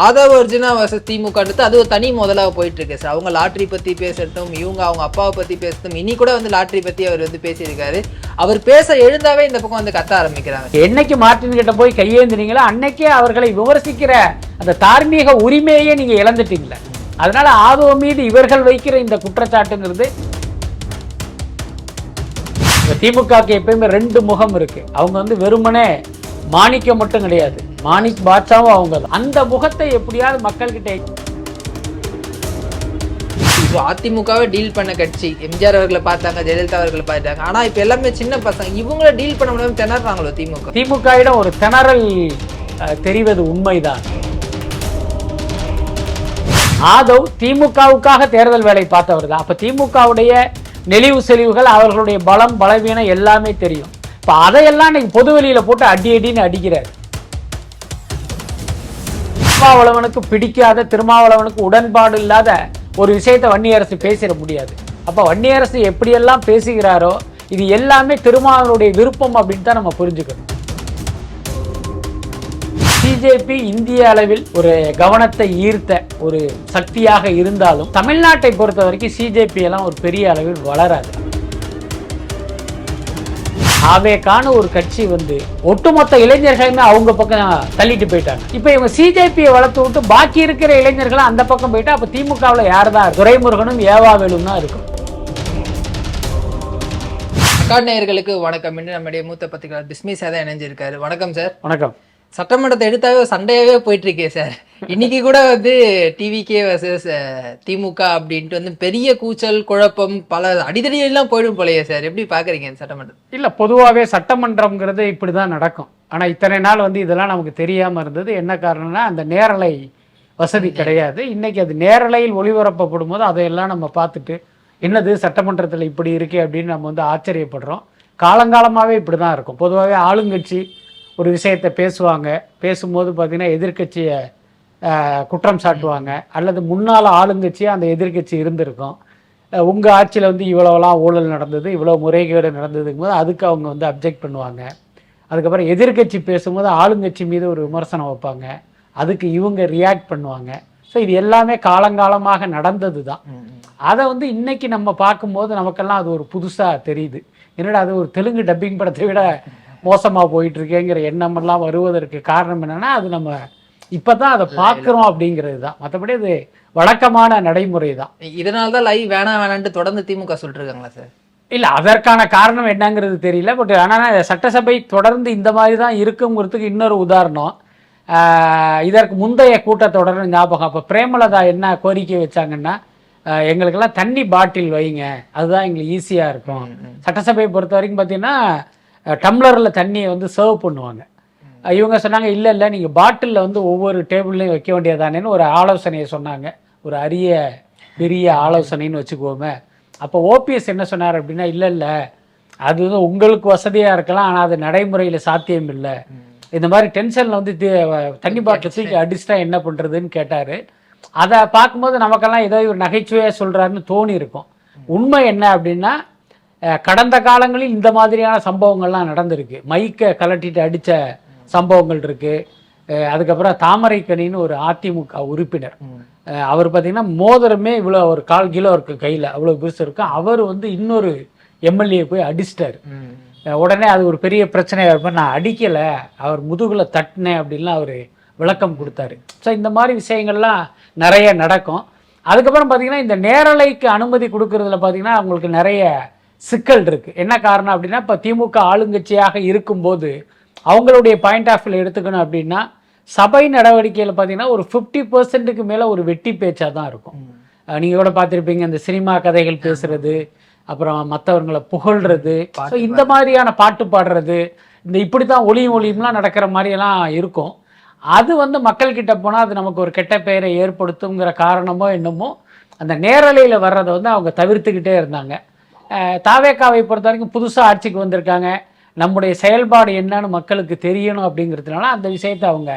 Aadhav Arjuna versus திமுகன்றது அது ஒரு தனி முதலாக போயிட்டு இருக்கு சார். அவங்க லாட்ரி பத்தி பேசட்டும், இவங்க அவங்க அப்பாவை பத்தி பேசட்டும், இனி கூட வந்து லாட்ரி பத்தி அவர் வந்து பேசியிருக்காரு. அவர் பேச எழுந்தாவே இந்த பக்கம் வந்து கத்த ஆரம்பிக்கிறாங்க. என்னைக்கு மார்ட்டின் கிட்ட போய் கையேந்தினீங்களோ அன்னைக்கே அவர்களை விமர்சிக்கிற அந்த தார்மீக உரிமையே நீங்க இழந்துட்டீங்களே. அதனால ஆதவ மீது இவர்கள் வைக்கிற இந்த குற்றச்சாட்டுங்கிறது, திமுகவுக்கு எப்பயுமே ரெண்டு முகம் இருக்கு. அவங்க வந்து வெறுமனே மாணிக்கம் மட்டும் கிடையாது, மாணிக் பாட்சாவும் அவங்க. அந்த முகத்தை எப்படியாவது மக்கள்கிட்ட அதிமுகவை டீல் பண்ண கட்சி எம்ஜிஆர் அவர்களை பார்த்தாங்க, ஜெயலலிதா அவர்களை பார்த்தாங்க. ஆனா இப்ப எல்லாமே சின்ன பசங்க, இவங்கள டீல் பண்ண முடியாம திணறாங்களோ திமுகவிடம் ஒரு திணறல் தெரிவது உண்மைதான். ஆதவ் திமுகவுக்காக தேர்தல் வேலை பார்த்தவர் தான். அப்ப திமுகவுடைய நெளிவு செறிவுகள், அவர்களுடைய பலம் பலவீனம் எல்லாமே தெரியும். இப்ப அதையெல்லாம் இன்னைக்கு பொது வெளியில போட்டு அடின்னு அடிக்கிறார். திருமாவளவனுக்கு பிடிக்காத, திருமாவளவனுக்கு உடன்பாடு இல்லாத ஒரு விஷயத்தை வன்னியரசு பேசிட முடியாது. அப்ப வன்னியரசு எப்படியெல்லாம் பேசுகிறாரோ இது எல்லாமே திருமாவளவனுடைய விருப்பம் அப்படின்னு தான் நம்ம புரிஞ்சுக்கணும். பிஜேபி இந்திய அளவில் ஒரு கவனத்தை ஈர்த்த ஒரு சக்தியாக இருந்தாலும் தமிழ்நாட்டை பொறுத்த வரைக்கும் சிஜேபி எல்லாம் ஒரு பெரிய அளவில் வளராது. ஆவேக்கான ஒரு கட்சி வந்து ஒட்டுமொத்த இளைஞர்களுமே அவங்க பக்கம் தள்ளிட்டு போயிட்டாங்க. இப்ப இவங்க சிஜேபியை வளர்த்து விட்டு பாக்கி இருக்கிற இளைஞர்களும் அந்த பக்கம் போயிட்டா அப்ப திமுகவில் யார்தான்? துரைமுருகனும் ஏவாவேலும் தான் இருக்கும். நேயர்களுக்கு வணக்கம். இன்று நம்முடைய மூத்த பத்திரிகையாளர் பிஸ்மிஸ் தான் இணைஞ்சிருக்காரு. வணக்கம் சார். வணக்கம். சட்டமன்றத்தை எடுத்தாவே சண்டையாவே போயிட்டு இருக்கே சார். இன்னைக்கு கூட வந்து டிவிகே வர்சஸ் திமுக அப்படின்ட்டு வந்து பெரிய கூச்சல் குழப்பம் பல அடிதடியெல்லாம் போயிடும் போலையே சார். எப்படி பாக்குறீங்க சட்டமன்றம்? இல்ல, பொதுவாகவே சட்டமன்றம்ங்கிறது இப்படிதான் நடக்கும். ஆனா இத்தனை நாள் வந்து இதெல்லாம் நமக்கு தெரியாம இருந்தது. என்ன காரணம்னா அந்த நேரலை வசதி கிடையாது. இன்னைக்கு அது நேரலையில் ஒளிபரப்பப்படும் போது அதையெல்லாம் நம்ம பார்த்துட்டு என்னது சட்டமன்றத்தில் இப்படி இருக்கே அப்படின்னு நம்ம வந்து ஆச்சரியப்படுறோம். காலங்காலமாகவே இப்படி தான் இருக்கும். பொதுவாகவே ஆளுங்கட்சி ஒரு விஷயத்தை பேசுவாங்க, பேசும்போது பார்த்திங்கன்னா எதிர்கட்சியை குற்றம் சாட்டுவாங்க, அல்லது முன்னால் ஆளுங்கட்சியாக அந்த எதிர்கட்சி இருந்திருக்கும். உங்கள் ஆட்சியில் வந்து இவ்வளோலாம் ஊழல் நடந்தது, இவ்வளோ முறைகேடு நடந்ததுங்கும் போது அதுக்கு அவங்க வந்து அப்ஜெக்ட் பண்ணுவாங்க. அதுக்கப்புறம் எதிர்கட்சி பேசும்போது ஆளுங்கட்சி மீது ஒரு விமர்சனம் வைப்பாங்க, அதுக்கு இவங்க ரியாக்ட் பண்ணுவாங்க. ஸோ இது எல்லாமே காலங்காலமாக நடந்தது தான். அதை வந்து இன்னைக்கு நம்ம பார்க்கும்போது நமக்கெல்லாம் அது ஒரு புதுசாக தெரியுது. என்னடா அது ஒரு தெலுங்கு டப்பிங் படத்தை விட மோசமாக போயிட்டு இருக்கேங்கிற எண்ணமெல்லாம் வருவதற்கு காரணம் என்னன்னா அது நம்ம இப்பதான் அதை பார்க்குறோம் அப்படிங்கிறது தான். மற்றபடி அது வழக்கமான நடைமுறை தான். இதனால தான் லைவ் வேணான்ட்டு தொடர்ந்து திமுக சொல்லிட்டு இருக்காங்களா சார்? இல்லை, அதற்கான காரணம் என்னங்கிறது தெரியல. பட் ஆனால் சட்டசபை தொடர்ந்து இந்த மாதிரி தான் இருக்குங்கிறதுக்கு இன்னொரு உதாரணம், இதற்கு முந்தைய கூட்டத்தொடர் ஞாபகம். அப்போ பிரேமலதா என்ன கோரிக்கை வச்சாங்கன்னா, எங்களுக்கெல்லாம் தண்ணி பாட்டில் வைங்க, அதுதான் எங்களுக்கு ஈஸியாக இருக்கும். சட்டசபையை பொறுத்த வரைக்கும் பார்த்தீங்கன்னா டம்ளரில் தண்ணியை வந்து சர்வ் பண்ணுவாங்க. இவங்க சொன்னாங்க இல்லை இல்லை நீங்கள் பாட்டிலில் வந்து ஒவ்வொரு டேபிள்லையும் வைக்க வேண்டியதானேன்னு ஒரு ஆலோசனையை சொன்னாங்க. ஒரு அரிய பெரிய ஆலோசனைன்னு வச்சுக்கோமே. அப்போ ஓபிஎஸ் என்ன சொன்னார் அப்படின்னா, இல்லை இல்லை அது வந்து உங்களுக்கு வசதியாக இருக்கலாம், ஆனால் அது நடைமுறையில் சாத்தியம் இல்லை. இந்த மாதிரி டென்ஷனில் வந்து தண்ணி பாட்டில் தூக்கி அடிச்சுட்டா என்ன பண்ணுறதுன்னு கேட்டார். அதை பார்க்கும்போது நமக்கெல்லாம் ஏதோ ஒரு நகைச்சுவையாக சொல்கிறாருன்னு தோணி இருக்கும். உண்மை என்ன அப்படின்னா, கடந்த காலங்களில் இந்த மாதிரியான சம்பவங்கள்லாம் நடந்திருக்கு. மைக்கை கலட்டிட்டு அடித்த சம்பவங்கள் இருக்குது. அதுக்கப்புறம் தாமரைக்கணின்னு ஒரு அதிமுக உறுப்பினர், அவர் பார்த்திங்கன்னா மோதிரமே இவ்வளோ ஒரு 1/4 கிலோ இருக்குது கையில், அவ்வளோ பெருசு இருக்கும். அவர் வந்து இன்னொரு எம்எல்ஏ போய் அடிச்சிட்டார். உடனே அது ஒரு பெரிய பிரச்சனையாக இருப்பேன், நான் அடிக்கலை, அவர் முதுகில் தட்டினேன் அப்படின்லாம் அவர் விளக்கம் கொடுத்தாரு. ஸோ இந்த மாதிரி விஷயங்கள்லாம் நிறைய நடக்கும். அதுக்கப்புறம் பார்த்திங்கன்னா இந்த நேரலைக்கு அனுமதி கொடுக்கறதுல பார்த்திங்கன்னா அவங்களுக்கு நிறைய சிக்கல் இருக்குது. என்ன காரணம் அப்படின்னா, இப்போ திமுக ஆளுங்கட்சியாக இருக்கும்போது அவங்களுடைய பாயிண்ட் ஆஃப் வியூவில் எடுத்துக்கணும் அப்படின்னா, சபை நடவடிக்கையில் பார்த்தீங்கன்னா ஒரு 50% மேலே ஒரு வெட்டி பேச்சாக தான் இருக்கும். நீங்கள் கூட பார்த்துருப்பீங்க, இந்த சினிமா கதைகள் பேசுறது, அப்புறம் மற்றவங்களை புகழ்றது, ஸோ இந்த மாதிரியான பாட்டு பாடுறது, இந்த இப்படி தான் ஒளியும்லாம் நடக்கிற மாதிரியெல்லாம் இருக்கும். அது வந்து மக்கள்கிட்ட போனால் அது நமக்கு ஒரு கெட்ட பெயரை ஏற்படுத்துங்கிற காரணமோ என்னமோ அந்த நேரலையில் வர்றதை வந்து அவங்க தவிர்த்துக்கிட்டே இருந்தாங்க. தாவேக்காவை பொறுத்த வரைக்கும் புதுசாக ஆட்சிக்கு வந்திருக்காங்க, நம்முடைய செயல்பாடு என்னன்னு மக்களுக்கு தெரியணும் அப்படிங்கிறதுனால அந்த விஷயத்தை அவங்க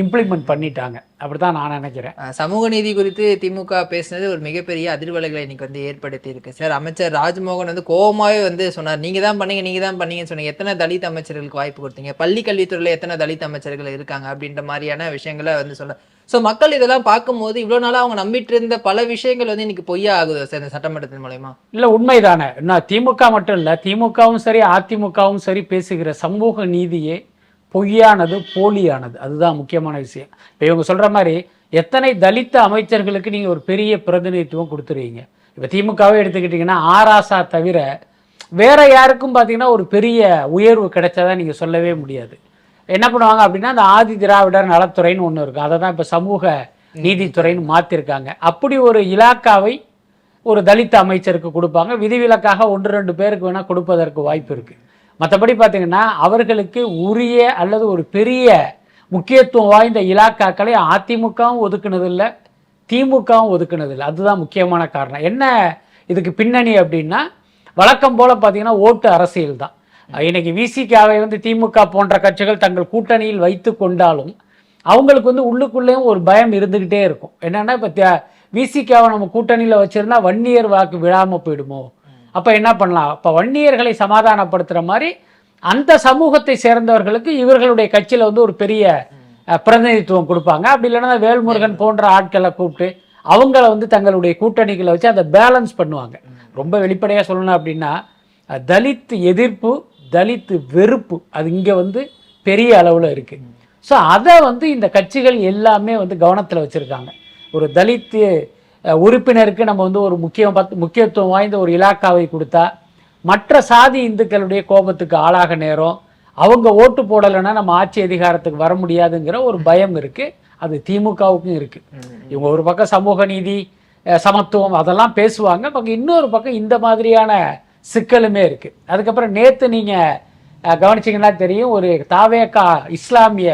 இம்ப்ளிமெண்ட் பண்ணிட்டாங்க. அப்படிதான் நான் நினைக்கிறேன். சமூக நீதி குறித்து திமுக பேசினது ஒரு மிகப்பெரிய அதிர்வலைகளை இன்னைக்கு வந்து ஏற்படுத்தி இருக்கு சார். அமைச்சர் ராஜ்மோகன் வந்து கோபமாவே வந்து சொன்னார், நீங்க தான் பண்ணீங்கன்னு சொன்னீங்க. எத்தனை தலித் அமைச்சர்களுக்கு வாய்ப்பு கொடுத்தீங்க, பள்ளி கல்வித்துறையில எத்தனை தலித் அமைச்சர்கள் இருக்காங்க அப்படின்ற மாதிரியான விஷயங்களை வந்து ஸோ மக்கள் இதெல்லாம் பார்க்கும்போது இவ்வளவு நாளா அவங்க நம்பிட்டு இருந்த பல விஷயங்கள் வந்து இன்னைக்கு பொய்யா ஆகுது சார் இந்த சட்டமன்றத்தின் மூலயமா. இல்ல உண்மைதானே. நான் திமுக மட்டும் இல்ல, திமுகவும் சரி அதிமுகவும் சரி பேசுகிற சமூக நீதியே பொய்யானது, போலியானது. அதுதான் முக்கியமான விஷயம். இப்போ இவங்க சொல்ற மாதிரி எத்தனை தலித்த அமைச்சர்களுக்கு நீங்க ஒரு பெரிய பிரதிநிதித்துவம் கொடுத்துருவீங்க. இப்போ திமுகவே எடுத்துக்கிட்டீங்கன்னா ஆராசா தவிர வேற யாருக்கும் பார்த்தீங்கன்னா ஒரு பெரிய உயர்வு கிடைச்சதா நீங்க சொல்லவே முடியாது. என்ன பண்ணுவாங்க அப்படின்னா அந்த ஆதி திராவிடர் நலத்துறைன்னு ஒன்று இருக்கு, அதை தான் இப்போ சமூக நீதித்துறைன்னு மாற்றிருக்காங்க. அப்படி ஒரு இலாக்காவை ஒரு தலித் அமைச்சருக்கு கொடுப்பாங்க. விதிவிலக்காக 1-2 பேருக்கு வேணால் கொடுப்பதற்கு வாய்ப்பு இருக்குது. மற்றபடி பார்த்தீங்கன்னா அவர்களுக்கு உரிய அல்லது ஒரு பெரிய முக்கியத்துவம் வாய்ந்த இலாக்காக்களை அதிமுகவும் ஒதுக்குனதில்லை, திமுகவும் ஒதுக்குனதில்லை. அதுதான் முக்கியமான காரணம். என்ன இதுக்கு பின்னணி அப்படின்னா வழக்கம் போல் பார்த்தீங்கன்னா ஓட்டு அரசியல் தான். இன்னைக்கு விசிகாவை வந்து திமுக போன்ற கட்சிகள் தங்கள் கூட்டணியில் வைத்து கொண்டாலும் அவங்களுக்கு வந்து உள்ளுக்குள்ளேயும் ஒரு பயம் இருந்துக்கிட்டே இருக்கும். என்னன்னா இப்போ விசிகாவை நம்ம கூட்டணியில் வச்சுருந்தா வன்னியர் வாக்கு விழாமல் போயிடுமோ, அப்போ என்ன பண்ணலாம், அப்போ வன்னியர்களை சமாதானப்படுத்துகிற மாதிரி அந்த சமூகத்தை சேர்ந்தவர்களுக்கு இவர்களுடைய கட்சியில் வந்து ஒரு பெரிய பிரதிநிதித்துவம் கொடுப்பாங்க. அப்படி இல்லைன்னா வேல்முருகன் போன்ற ஆட்களை கூப்பிட்டு அவங்கள வந்து தங்களுடைய கூட்டணிகளை வச்சு அதை பேலன்ஸ் பண்ணுவாங்க. ரொம்ப வெளிப்படையாக சொல்லணும் அப்படின்னா தலித் எதிர்ப்பு, தலித் வெறுப்பு அது இங்கே வந்து பெரிய அளவில் இருக்குது. ஸோ அதை வந்து இந்த கட்சிகள் எல்லாமே வந்து கவனத்தில் வச்சுருக்காங்க. ஒரு தலித் உறுப்பினருக்கு நம்ம வந்து ஒரு முக்கியத்துவம் வாய்ந்த ஒரு இலாக்காவை கொடுத்தா மற்ற சாதி இந்துக்களுடைய கோபத்துக்கு ஆளாக நேரம், அவங்க ஓட்டு போடலைன்னா நம்ம ஆட்சி அதிகாரத்துக்கு வர முடியாதுங்கிற ஒரு பயம் இருக்குது. அது திமுகவுக்கும் இருக்குது. இவங்க ஒரு பக்கம் சமூக நீதி, சமத்துவம் அதெல்லாம் பேசுவாங்க, பக்கம் இன்னொரு பக்கம் இந்த மாதிரியான சிக்கலுமே இருக்குது. அதுக்கப்புறம் நேற்று நீங்கள் கவனிச்சிங்கன்னா தெரியும், ஒரு தாவேகா இஸ்லாமிய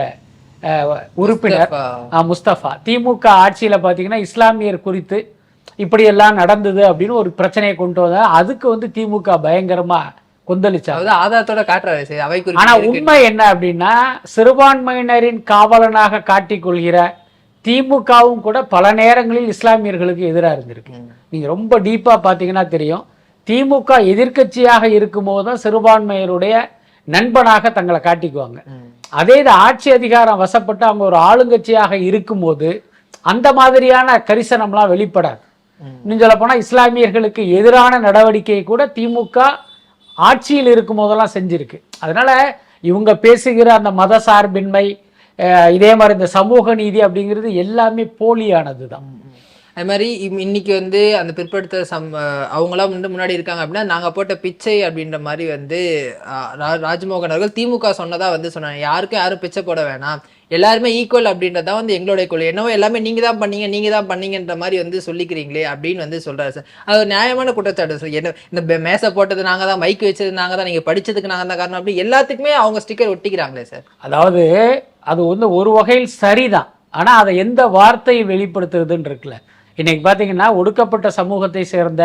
உறுப்பினர் முஸ்தபா திமுக ஆட்சியில் பார்த்தீங்கன்னா இஸ்லாமியர் குறித்து இப்படியெல்லாம் நடந்தது அப்படின்னு ஒரு பிரச்சனையை கொண்டு வந்தா அதுக்கு வந்து திமுக பயங்கரமா கொந்தளிச்சாங்க. ஆதாரத்தோட காட்டுறாரு. ஆனா உண்மை என்ன அப்படின்னா சிறுபான்மையினரின் காவலனாக காட்டிக்கொள்கிற திமுகவும் கூட பல நேரங்களில் இஸ்லாமியர்களுக்கு எதிராக இருந்திருக்கு. நீங்க ரொம்ப டீப்பா பார்த்தீங்கன்னா தெரியும், திமுக எதிர்க்கட்சியாக இருக்கும் போது தான் சிறுபான்மையருடைய நண்பனாக தங்களை காட்டிக்குவாங்க. அதே இது ஆட்சி அதிகாரம் வசப்பட்டு அவங்க ஒரு ஆளுங்கட்சியாக இருக்கும்போது அந்த மாதிரியான கரிசனம்லாம் வெளிப்படாது. இன்னும் சொல்ல போனா இஸ்லாமியர்களுக்கு எதிரான நடவடிக்கையை கூட திமுக ஆட்சியில் இருக்கும் போதெல்லாம் செஞ்சிருக்கு. அதனால இவங்க பேசுகிற அந்த மத சார்பின்மை, இதே மாதிரி இந்த சமூக நீதி அப்படிங்கிறது எல்லாமே போலியானது தான். அது மாதிரி இன்னைக்கு வந்து அந்த பிற்படுத்த அவங்களாம் வந்து முன்னாடி இருக்காங்க அப்படின்னா நாங்கள் போட்ட பிச்சை அப்படின்ற மாதிரி வந்து ராஜ்மோகன் அவர்கள் திமுக சொன்னதா வந்து சொன்னாங்க. யாரும் பிச்சை போட வேணாம், எல்லாருமே ஈக்குவல் அப்படின்றதான் வந்து எங்களுடைய கொள்கை. என்னவோ எல்லாமே நீங்க தான் பண்ணீங்கன்ற மாதிரி வந்து சொல்லிக்கிறீங்களே அப்படின்னு வந்து சொல்றாரு சார். அது ஒரு நியாயமான குற்றச்சாட்டு சார். என்ன இந்த மேசை போட்டது நாங்க தான், மைக் வச்சது நாங்க தான், நீங்க படிச்சதுக்கு நாங்க தான் காரணம், அப்படி எல்லாத்துக்குமே அவங்க ஸ்டிக்கர் ஒட்டிக்கிறாங்களே சார். அதாவது அது வந்து ஒரு வகையில் சரிதான், ஆனா அதை எந்த வார்த்தையை வெளிப்படுத்துறதுன்னு இருக்குல்ல. இன்னைக்கு பார்த்தீங்கன்னா ஒடுக்கப்பட்ட சமூகத்தை சேர்ந்த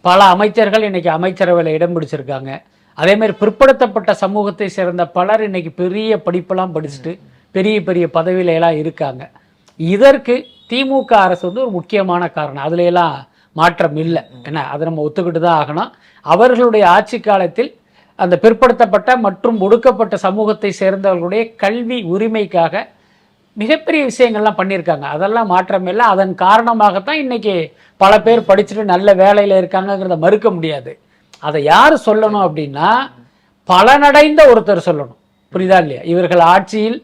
பல அமைச்சர்கள் இன்னைக்கு அமைச்சரவையில் இடம் பிடிச்சிருக்காங்க. அதே மாதிரி பிற்படுத்தப்பட்ட சமூகத்தை சேர்ந்த பலர் இன்னைக்கு பெரிய படிப்பெல்லாம் படிச்சுட்டு பெரிய பெரிய பதவியில எல்லாம் இருக்காங்க. இதற்கு திமுக அரசு வந்து ஒரு முக்கியமான காரணம், அதுல எல்லாம் மாற்றம் இல்லை. என்ன, அதை நம்ம ஒத்துக்கிட்டு தான் ஆகணும். அவர்களுடைய ஆட்சி காலத்தில் அந்த பிற்படுத்தப்பட்ட மற்றும் ஒடுக்கப்பட்ட சமூகத்தை சேர்ந்தவர்களுடைய கல்வி உரிமைக்காக மிகப்பெரிய விஷயங்கள்லாம் பண்ணியிருக்காங்க. அதெல்லாம் மாற்றம் இல்லை. அதன் காரணமாகத்தான் இன்னைக்கு பல பேர் படிச்சுட்டு நல்ல வேலையில் இருக்காங்கிறத மறுக்க முடியாது. அதை யார் சொல்லணும் அப்படின்னா பலனடைந்த ஒருத்தர் சொல்லணும். புரியுதா இல்லையா? இவர்கள் ஆட்சியில்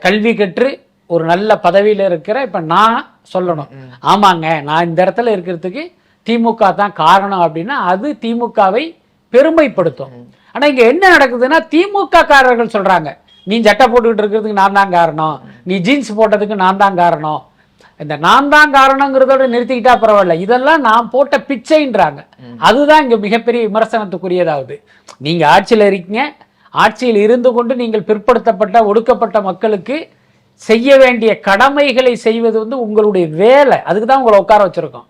கல்வி கற்று ஒரு நல்ல பதவியில் இருக்கிற இப்போ நான் சொல்லணும், ஆமாங்க நான் இந்த இடத்துல இருக்கிறதுக்கு திமுக தான் காரணம் அப்படின்னா அது திமுகவை பெருமைப்படுத்தும். ஆனால் இங்கே என்ன நடக்குதுன்னா திமுக காரர்கள் சொல்கிறாங்க, நீ சட்டை போட்டுக்கிட்டு இருக்கிறதுக்கு நான் தான் காரணம், நீ ஜீன்ஸ் போட்டதுக்கு நான் தான் காரணம். இந்த நான் தான் காரணங்கிறதோட நிறுத்திக்கிட்டா பரவாயில்ல, இதெல்லாம் நான் போட்ட பிச்சைன்றாங்க. அதுதான் இங்க மிகப்பெரிய விமர்சனத்துக்குரியதாவது. நீங்க ஆட்சியில் இருக்கீங்க, ஆட்சியில் இருந்து கொண்டு நீங்கள் பிற்படுத்தப்பட்ட ஒடுக்கப்பட்ட மக்களுக்கு செய்ய வேண்டிய கடமைகளை செய்வது வந்து உங்களுடைய வேலை. அதுக்கு தான் உங்களை உட்கார வச்சிருக்கோம்.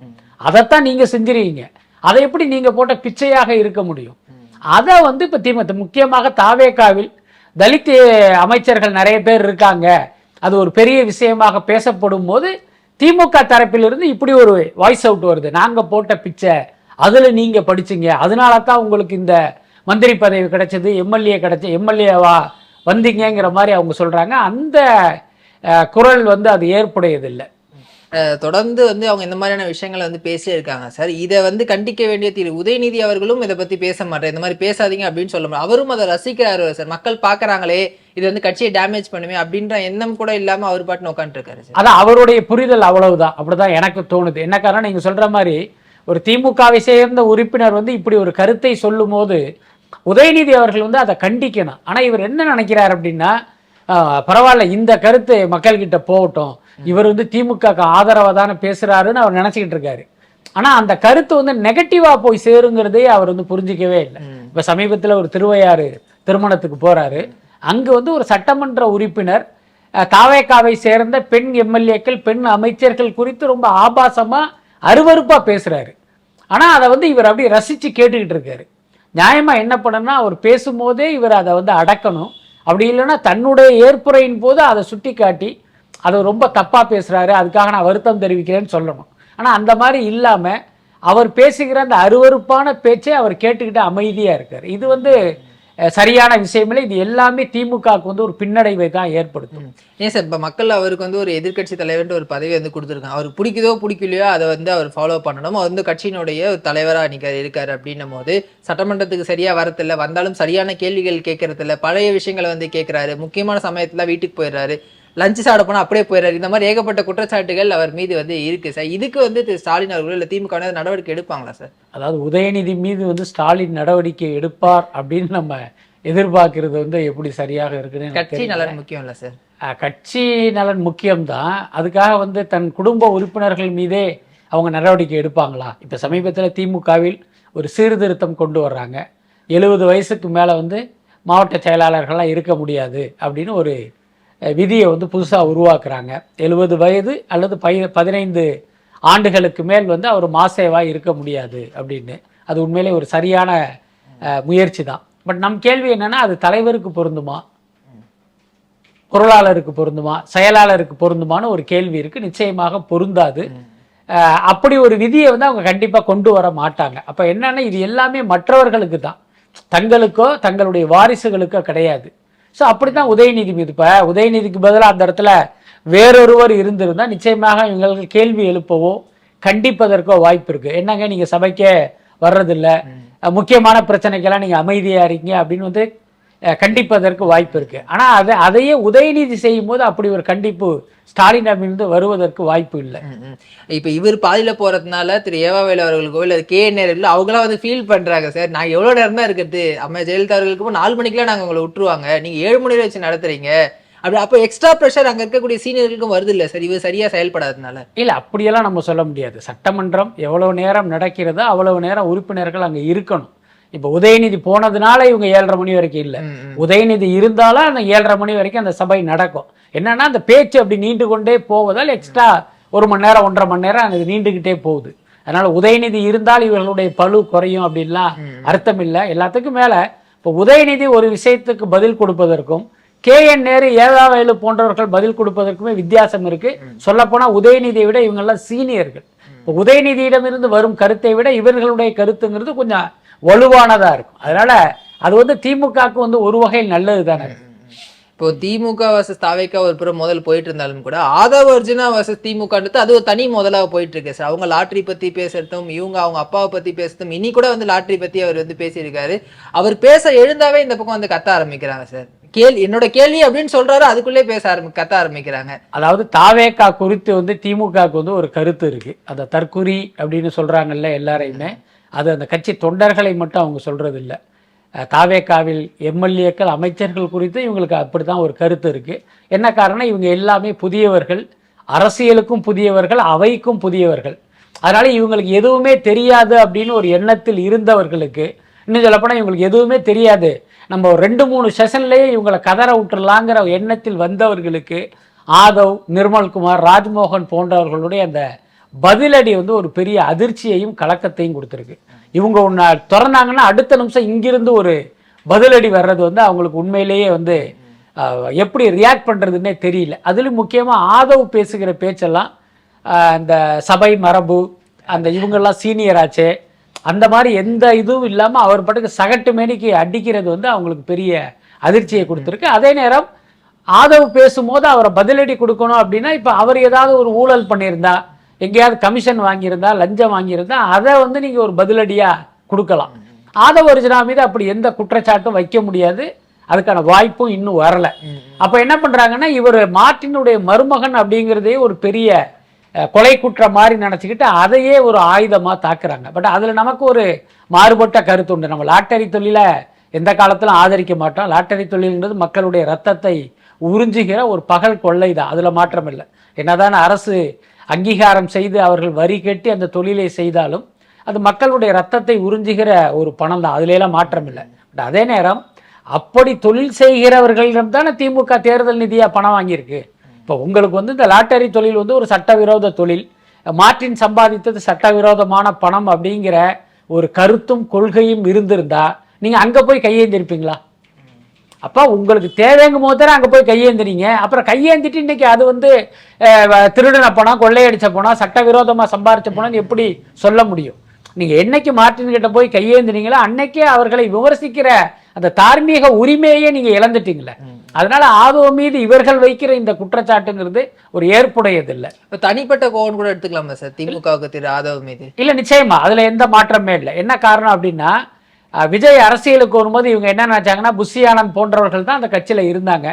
அதைத்தான் நீங்க செஞ்சிருக்கீங்க. அதை எப்படி நீங்க போட்ட பிச்சையாக இருக்க முடியும்? அதை வந்து இப்ப திமுக முக்கியமாக தாவேகாவில் தலித் அமைச்சர்கள் நிறைய பேர் இருக்காங்க, அது ஒரு பெரிய விஷயமாக பேசப்படும் போது திமுக தரப்பிலிருந்து இப்படி ஒரு வாய்ஸ் அவுட் வருது, நாங்க போட்ட பிச்சை அதுல நீங்க படிச்சீங்க, அதனால தான் உங்களுக்கு இந்த மந்திரி பதவி கிடைச்சது, எம்எல்ஏவா வந்தீங்கிற மாதிரி அவங்க சொல்றாங்க. அந்த குரல் வந்து அது ஏற்புடையதில்லை. தொடர்ந்து வந்து அவங்க இந்த மாதிரியான விஷயங்களை வந்து பேசியே இருக்காங்க சார். இதை வந்து கண்டிக்க வேண்டிய உதயநிதி அவர்களும் இதை பத்தி பேச மாட்டேன், இந்த மாதிரி பேசாதீங்க அப்படின்னு சொல்ல மாட்டேன். அவரும் அதை ரசிக்கிறாரு சார். மக்கள் பாக்குறாங்களே, இது வந்து கட்சியை டேமேஜ் பண்ணுமே அப்படின்ற எண்ணம் கூட இல்லாம அவர் பாட்டு உட்காந்துட்டு இருக்காரு சார். அதான் அவருடைய புரிதல் அவ்வளவுதான். அப்படிதான் எனக்கு தோணுது. என்ன காரணம், நீங்க சொல்ற மாதிரி ஒரு திமுகவை சேர்ந்த உறுப்பினர் வந்து இப்படி ஒரு கருத்தை சொல்லும் போது உதயநிதி அவர்கள் வந்து அதை கண்டிக்கணும். ஆனா இவர் என்ன நினைக்கிறார் அப்படின்னா, பரவாயில்ல இந்த கருத்து மக்கள்கிட்ட போகட்டும், இவர் வந்து திமுக ஆதரவா தானே பேசுறாருன்னு அவர் நினைச்சுக்கிட்டு இருக்காரு. ஆனா அந்த கருத்து வந்து நெகட்டிவா போய் சேருங்கிறதே அவர் வந்து புரிஞ்சிக்கவே இல்லை. இப்ப சமீபத்துல ஒரு திருவையாறு திருமணத்துக்கு போறாரு. அங்கு வந்து ஒரு சட்டமன்ற உறுப்பினர் தாவேகாவை சேர்ந்த பெண் எம்எல்ஏக்கள், பெண் அமைச்சர்கள் குறித்து ரொம்ப ஆபாசமா அருவருப்பா பேசுறாரு. ஆனா அதை வந்து இவர் அப்படியே ரசிச்சு கேட்டுக்கிட்டு இருக்காரு. நியாயமா என்ன பண்ணணும்னா, அவர் பேசும்போதே இவர் அதை வந்து அடக்கணும். அப்படி இல்லைன்னா தன்னுடைய ஏற்புரையின் போது அதை சுட்டி காட்டி அதை ரொம்ப தப்பா பேசுறாரு, அதுக்காக நான் வருத்தம் தெரிவிக்கிறேன்னு சொல்லணும். ஆனா அந்த மாதிரி இல்லாம அவர் பேசுகிற அந்த அருவருப்பான பேச்சை அவர் கேட்டுக்கிட்டு அமைதியா இருக்காரு. இது வந்து சரியான விஷயம் இல்லை. இது எல்லாமே திமுகவுக்கு வந்து ஒரு பின்னடைவை தான் ஏற்படுத்தும். ஏன் சார், இப்போ மக்கள் அவருக்கு வந்து ஒரு எதிர்கட்சி தலைவர்ன்ற ஒரு பதவி வந்து கொடுத்துருக்காங்க. அவருக்கு பிடிக்குதோ பிடிக்கலையோ அதை வந்து அவர் ஃபாலோ பண்ணணும். அவர் வந்து கட்சியினுடைய ஒரு தலைவராக இன்னைக்கு இருக்காரு. அப்படின்னும் போது சட்டமன்றத்துக்கு சரியா வரதில்லை, வந்தாலும் சரியான கேள்விகள் கேட்கறதில்ல, பழைய விஷயங்களை வந்து கேட்கிறாரு, முக்கியமான சமயத்துல வீட்டுக்கு போயிடுறாரு, லஞ்சு சாப்பிட போனால் அப்படியே போயிடுறாரு. இந்த மாதிரி ஏகப்பட்ட குற்றச்சாட்டுகள் அவர் மீது வந்து இருக்கு சார். இதுக்கு வந்து திரு ஸ்டாலின் அவர்கள் இல்லை திமுக நடவடிக்கை எடுப்பாங்களா சார்? அதாவது உதயநிதி மீது வந்து ஸ்டாலின் நடவடிக்கை எடுப்பார் அப்படின்னு நம்ம எதிர்பார்க்கிறது வந்து எப்படி சரியாக இருக்குன்னு கட்சி நலன் முக்கியம் இல்லை சார். கட்சி நலன் முக்கியம்தான். அதுக்காக வந்து தன் குடும்ப உறுப்பினர்கள் மீதே அவங்க நடவடிக்கை எடுப்பாங்களா? இப்போ சமீபத்தில் திமுகவில் ஒரு சீர்திருத்தம் கொண்டு வர்றாங்க. 70 வயசுக்கு மேலே வந்து மாவட்ட செயலாளர்கள்லாம் இருக்க முடியாது அப்படின்னு ஒரு விதியை வந்து புதுசாக உருவாக்குறாங்க. 70 வயது அல்லது 15 ஆண்டுகளுக்கு மேல் வந்து அவர் மாசேவாக இருக்க முடியாது அப்படின்னு. அது உண்மையிலே ஒரு சரியான முயற்சி தான். பட் நம் கேள்வி என்னன்னா, அது தலைவருக்கு பொருந்துமா, பொருளாளருக்கு பொருந்துமா, செயலாளருக்கு பொருந்துமான்னு ஒரு கேள்வி இருக்கு. நிச்சயமாக பொருந்தாது. அப்படி ஒரு விதியை வந்து அவங்க கண்டிப்பா கொண்டு வர மாட்டாங்க. அப்ப என்னன்னா, இது எல்லாமே மற்றவர்களுக்கு தான், தங்களுக்கோ தங்களுடைய வாரிசுகளுக்கோ கிடையாது. ஸோ அப்படித்தான் உதயநிதி மீது. இப்போ உதயநிதிக்கு பதிலாக அந்த இடத்துல வேறொருவர் இருந்திருந்தா நிச்சயமாக இவங்களுக்கு கேள்வி எழுப்பவோ கண்டிப்பதற்கோ வாய்ப்பு இருக்கு. என்னங்க நீங்க சபைக்கே வர்றதில்லை, முக்கியமான பிரச்சனைக்கெல்லாம் நீங்க அமைதியா இருக்கீங்க அப்படின்னு வந்து கண்டிப்பதற்கு வாய்ப்பு இருக்கு. ஆனா அதையே உதயநிதி செய்யும் போது அப்படி ஒரு கண்டிப்பு ஸ்டாலின் இருந்து வருவதற்கு வாய்ப்பு இல்லை. இப்ப இவர் பாதியில போறதுனால திரு ஏவாவேலு அவர்களுக்கோ இல்ல KN அவங்களாம் வந்து ஃபீல் பண்றாங்க சார். நான் எவ்வளவு நேரம் தான் இருக்கிறது, அம்மா ஜெயலலிதா அவர்களுக்கு 4 மணிக்கெல்லாம் நாங்க உங்களை விட்டுருவாங்க, நீங்க 7 மணி வச்சு நடத்துறீங்க அப்படி. அப்போ எக்ஸ்ட்ரா ப்ரெஷர் அங்க இருக்கக்கூடிய சீனியர்களுக்கும் வருது இல்ல சார், இவர் சரியா செயல்படாததுனால? இல்ல அப்படியெல்லாம் நம்ம சொல்ல முடியாது. சட்டமன்றம் எவ்வளவு நேரம் நடக்கிறதோ அவ்வளவு நேரம் உறுப்பினர்கள் அங்க இருக்கணும். இப்ப உதயநிதி போனதுனால இவங்க 7:30 மணி வரைக்கும் இல்ல, உதயநிதி இருந்தாலும் அந்த 7:30 மணி வரைக்கும் அந்த சபை நடக்கும். என்னன்னா அந்த பேச்சு அப்படி நீண்டு கொண்டே போவதால் எக்ஸ்ட்ரா 1 மணி நேரம் 1.5 மணி நேரம் அது நீண்டுகிட்டே போகுது. அதனால உதயநிதி இருந்தால் இவர்களுடைய பளு குறையும் அப்படின்லாம் அர்த்தம் இல்லை. எல்லாத்துக்கும் மேல இப்போ உதயநிதி ஒரு விஷயத்துக்கு பதில் கொடுப்பதற்கும் KN நேரு, ஏவாவேலு போன்றவர்கள் பதில் கொடுப்பதற்குமே வித்தியாசம் இருக்கு. சொல்ல போனா உதயநிதியை விட இவங்கெல்லாம் சீனியர்கள். இப்போ உதயநிதியிடமிருந்து வரும் கருத்தை விட இவர்களுடைய கருத்துங்கிறது கொஞ்சம் வலுவானதா இருக்கும். அதனால அது வந்து திமுகவுக்கு வந்து ஒரு வகையில் நல்லது தானே. இப்போ திமுக வர்சஸ் தாவேகா ஒரு புறம் முதல் போயிட்டு இருந்தாலும் கூட ஆதவ அர்ஜுனா வர்சஸ் திமுகன்றது அது ஒரு தனி முதலாக போயிட்டு இருக்கு சார். அவங்க லாட்ரி பத்தி பேசுறதும், இவங்க அவங்க அப்பாவை பத்தி பேசுறதும், இனி கூட வந்து லாட்ரி பத்தி அவர் வந்து பேசியிருக்காரு. அவர் பேச எழுந்தாவே இந்த பக்கம் வந்து கத்த ஆரம்பிக்கிறாங்க சார். என்னோட கேள்வி அப்படின்னு சொல்றாரு, அதுக்குள்ளே கத்த ஆரம்பிக்கிறாங்க. அதாவது தாவேகா குறித்து வந்து திமுகவுக்கு வந்து ஒரு கருத்து இருக்கு. அந்த தற்குறி அப்படின்னு சொல்றாங்கல்ல எல்லாரையுமே, அது அந்த கட்சி தொண்டர்களை மட்டும் அவங்க சொல்றது இல்லை. தாவேகாவில் எம்எல்ஏக்கள், அமைச்சர்கள் குறித்து இவங்களுக்கு அப்படித்தான் ஒரு கருத்து இருக்கு. என்ன காரணம், இவங்க எல்லாமே புதியவர்கள், அரசியலுக்கும் புதியவர்கள், அவைக்கும் புதியவர்கள். அதனால இவங்களுக்கு எதுவுமே தெரியாது அப்படின்னு ஒரு எண்ணத்தில் இருந்தவர்களுக்கு, இன்னும் சொல்லப்போனால் இவங்களுக்கு எதுவுமே தெரியாது, நம்ம 2-3 செஷன்லேயே இவங்களை கதற விட்டுறலாங்கிற எண்ணத்தில் வந்தவர்களுக்கு ஆதவ், நிர்மல்குமார், ராஜ்மோகன் போன்றவர்களுடைய அந்த பதிலடி வந்து ஒரு பெரிய அதிர்ச்சியையும் கலக்கத்தையும் கொடுத்துருக்கு. இவங்க ஒன்று திறந்தாங்கன்னா அடுத்த நிமிஷம் இங்கிருந்து ஒரு பதிலடி வர்றது வந்து அவங்களுக்கு உண்மையிலேயே வந்து எப்படி ரியாக்ட் பண்ணுறதுன்னே தெரியல. அதுலேயும் முக்கியமாக ஆதவ் பேசுகிற பேச்செல்லாம் இந்த சபை மரபு, அந்த இவங்கெல்லாம் சீனியர் ஆச்சே, அந்த மாதிரி எந்த இதுவும் இல்லாமல் அவர் பாட்டுக்கு சகட்டு மேனிக்கு அடிக்கிறது வந்து அவங்களுக்கு பெரிய அதிர்ச்சியை கொடுத்துருக்கு. அதே நேரம் ஆதவ் பேசும்போது அவரை பதிலடி கொடுக்கணும் அப்படின்னா இப்போ அவர் ஏதாவது ஒரு ஊழல் பண்ணியிருந்தா, எங்கேயாவது கமிஷன் வாங்கியிருந்தா, லஞ்சம் வாங்கியிருந்தா, அதை வந்து நீங்கள் ஒரு பதிலடியாக கொடுக்கலாம். ஆதவ் அர்ஜுனா மீது அப்படி எந்த குற்றச்சாட்டும் வைக்க முடியாது, அதுக்கான வாய்ப்பும் இன்னும் வரல. அப்ப என்ன பண்றாங்கன்னா, இவர் மார்ட்டினுடைய மருமகன் அப்படிங்கிறதே ஒரு பெரிய கொலை குற்றம் மாதிரி நினைச்சுக்கிட்டு அதையே ஒரு ஆயுதமா தாக்குறாங்க. பட் அதுல நமக்கு ஒரு மாறுபட்ட கருத்து உண்டு. நம்ம லாட்டரி தொழில எந்த காலத்திலும் ஆதரிக்க மாட்டோம். லாட்டரி தொழில்ன்றது மக்களுடைய ரத்தத்தை உறிஞ்சுகிற ஒரு பகல் கொள்ளை தான், அதுல மாற்றம் இல்லை. என்னதான் அரசு அங்கீகாரம் செய்து அவர்கள் வரி கட்டி அந்த தொழிலை செய்தாலும் அது மக்களுடைய ரத்தத்தை உறிஞ்சுகிற ஒரு பணம் தான், அதுல எல்லாம் மாற்றம் இல்லை. பட் அதே நேரம் அப்படி தொழில் செய்கிறவர்களிடம் தானே திமுக தேர்தல் நிதியா பணம் வாங்கியிருக்கு. இப்போ உங்களுக்கு வந்து இந்த லாட்டரி தொழில் வந்து ஒரு சட்டவிரோத தொழில், மார்ட்டின் சம்பாதித்தது சட்டவிரோதமான பணம் அப்படிங்கிற ஒரு கருத்தும் கொள்கையும் இருந்திருந்தா நீங்க அங்க போய் கையேந்திருப்பீங்களா? அப்ப உங்களுக்கு தேவைங்கும் போது தானே அங்க போய் கையேந்தினீங்க. அப்புறம் கையேந்திட்டு இன்னைக்கு அது வந்து திருடின பணம், கொள்ளையடிச்ச பணம், சட்டவிரோதமா சம்பாதிச்ச பணம் எப்படி சொல்ல முடியும்? நீங்க என்னைக்கு மார்ட்டின் கிட்ட போய் கையேந்தினீங்களோ அன்னைக்கே அவர்களை விமர்சிக்கிற அந்த தார்மீக உரிமையே நீங்க இழந்துட்டீங்களே. அதனால ஆதவ மீது இவர்கள் வைக்கிற இந்த குற்றச்சாட்டுங்கிறது ஒரு ஏற்புடையது இல்லை. தனிப்பட்ட கோவம் கூட எடுத்துக்கலாமா சார் திமுகவுக்கு திரு ஆதவ் மீது? இல்ல, நிச்சயமா அதுல எந்த மாற்றமே இல்லை. என்ன காரணம் அப்படின்னா, விஜய் அரசியலுக்கு வரும்போது இவங்க என்ன நினைச்சாங்கன்னா, புஷி ஆனந்த் போன்றவர்கள் தான் அந்த கட்சியில இருந்தாங்க.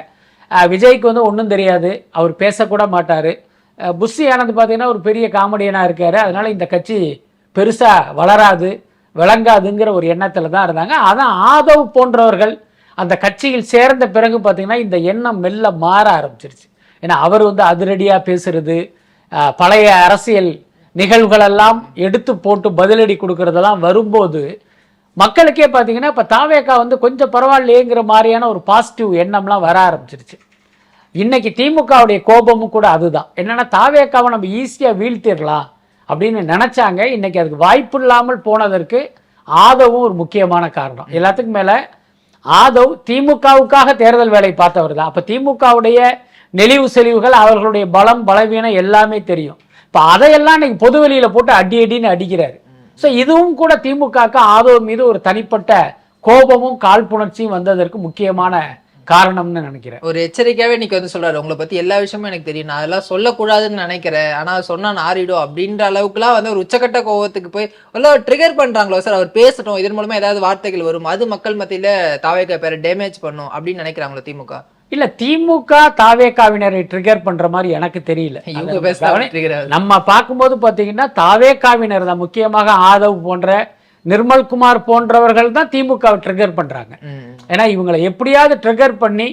விஜய்க்கு வந்து ஒன்றும் தெரியாது, அவர் பேசக்கூட மாட்டாரு. புஷி ஆனந்த் பார்த்தீங்கன்னா ஒரு பெரிய காமெடியனா இருக்காரு. அதனால இந்த கட்சி பெருசா வளராது, விளங்காதுங்கிற ஒரு எண்ணத்துல தான் இருந்தாங்க. அதான் ஆதவ் போன்றவர்கள் அந்த கட்சியில் சேர்ந்த பிறகு பார்த்தீங்கன்னா இந்த எண்ணம் மெல்ல மாற ஆரம்பிச்சிருச்சு. ஏன்னா அவர் வந்து அதிரடியா பேசுறது, பழைய அரசியல் நிகழ்வுகளெல்லாம் எடுத்து போட்டு பதிலடி கொடுக்கறதெல்லாம் வரும்போது மக்களுக்கே பார்த்தீங்கன்னா இப்போ தாவேகா வந்து கொஞ்சம் பரவாயில்லையேங்கிற மாதிரியான ஒரு பாசிட்டிவ் எண்ணம்லாம் வர ஆரம்பிச்சிருச்சு. இன்னைக்கு திமுகவுடைய கோபமும் கூட அதுதான். என்னன்னா தாவேகாவை நம்ம ஈஸியாக வீழ்த்திடலாம் அப்படின்னு நினைச்சாங்க. இன்னைக்கு அதுக்கு வாய்ப்பு இல்லாமல் போனதற்கு ஆதவும் ஒரு முக்கியமான காரணம். எல்லாத்துக்கும் மேல ஆதவ் திமுகவுக்காக தேர்தல் வேலை பார்த்தவர் தான். அப்ப திமுகவுடைய நெளிவு செலிவுகள், அவர்களுடைய பலம் பலவீனம் எல்லாமே தெரியும். இப்ப அதையெல்லாம் இன்னைக்கு பொது வெளியில போட்டு அடி அடின்னு அடிக்கிறாரு. ஸோ இதுவும் கூட திமுகவுக்கு ஆதவ் மீது ஒரு தனிப்பட்ட கோபமும் காழ்ப்புணர்ச்சியும் வந்ததற்கு முக்கியமான காரணம்னு நினைக்கிறேன். ஒரு எச்சரிக்கையாவே இன்னைக்கு வந்து சொல்றாரு, உங்களை பத்தி எல்லா விஷயமும் எனக்கு தெரியும், நான் அதெல்லாம் சொல்லக்கூடாதுன்னு நினைக்கிறேன், ஆனா சொன்னா நாரிடும் அப்படின்ற அளவுக்குலாம் வந்து ஒரு உச்சக்கட்ட கோவத்துக்கு போய் எல்லாம் ட்ரிகர் பண்றாங்களோ சார். அவர் பேசட்டும், இதன் மூலமா ஏதாவது வார்த்தைகள் வரும், அது மக்கள் மத்தியில தாவேகா பேரை டேமேஜ் பண்ணும் அப்படின்னு நினைக்கிறாங்களோ திமுக? இல்ல, திமுக தாவேகாவினரை ட்ரிகர் பண்ற மாதிரி எனக்கு தெரியல. நம்ம பார்க்கும்போது பாத்தீங்கன்னா தாவேகாவினர் தான், முக்கியமாக ஆதவ் போன்ற நிர்மல்குமார் போன்றவர்கள் தான் திமுகவை ட்ரிகர் பண்றாங்க. ஏன்னா இவங்களை எப்படியாவது ட்ரிகர் பண்ணி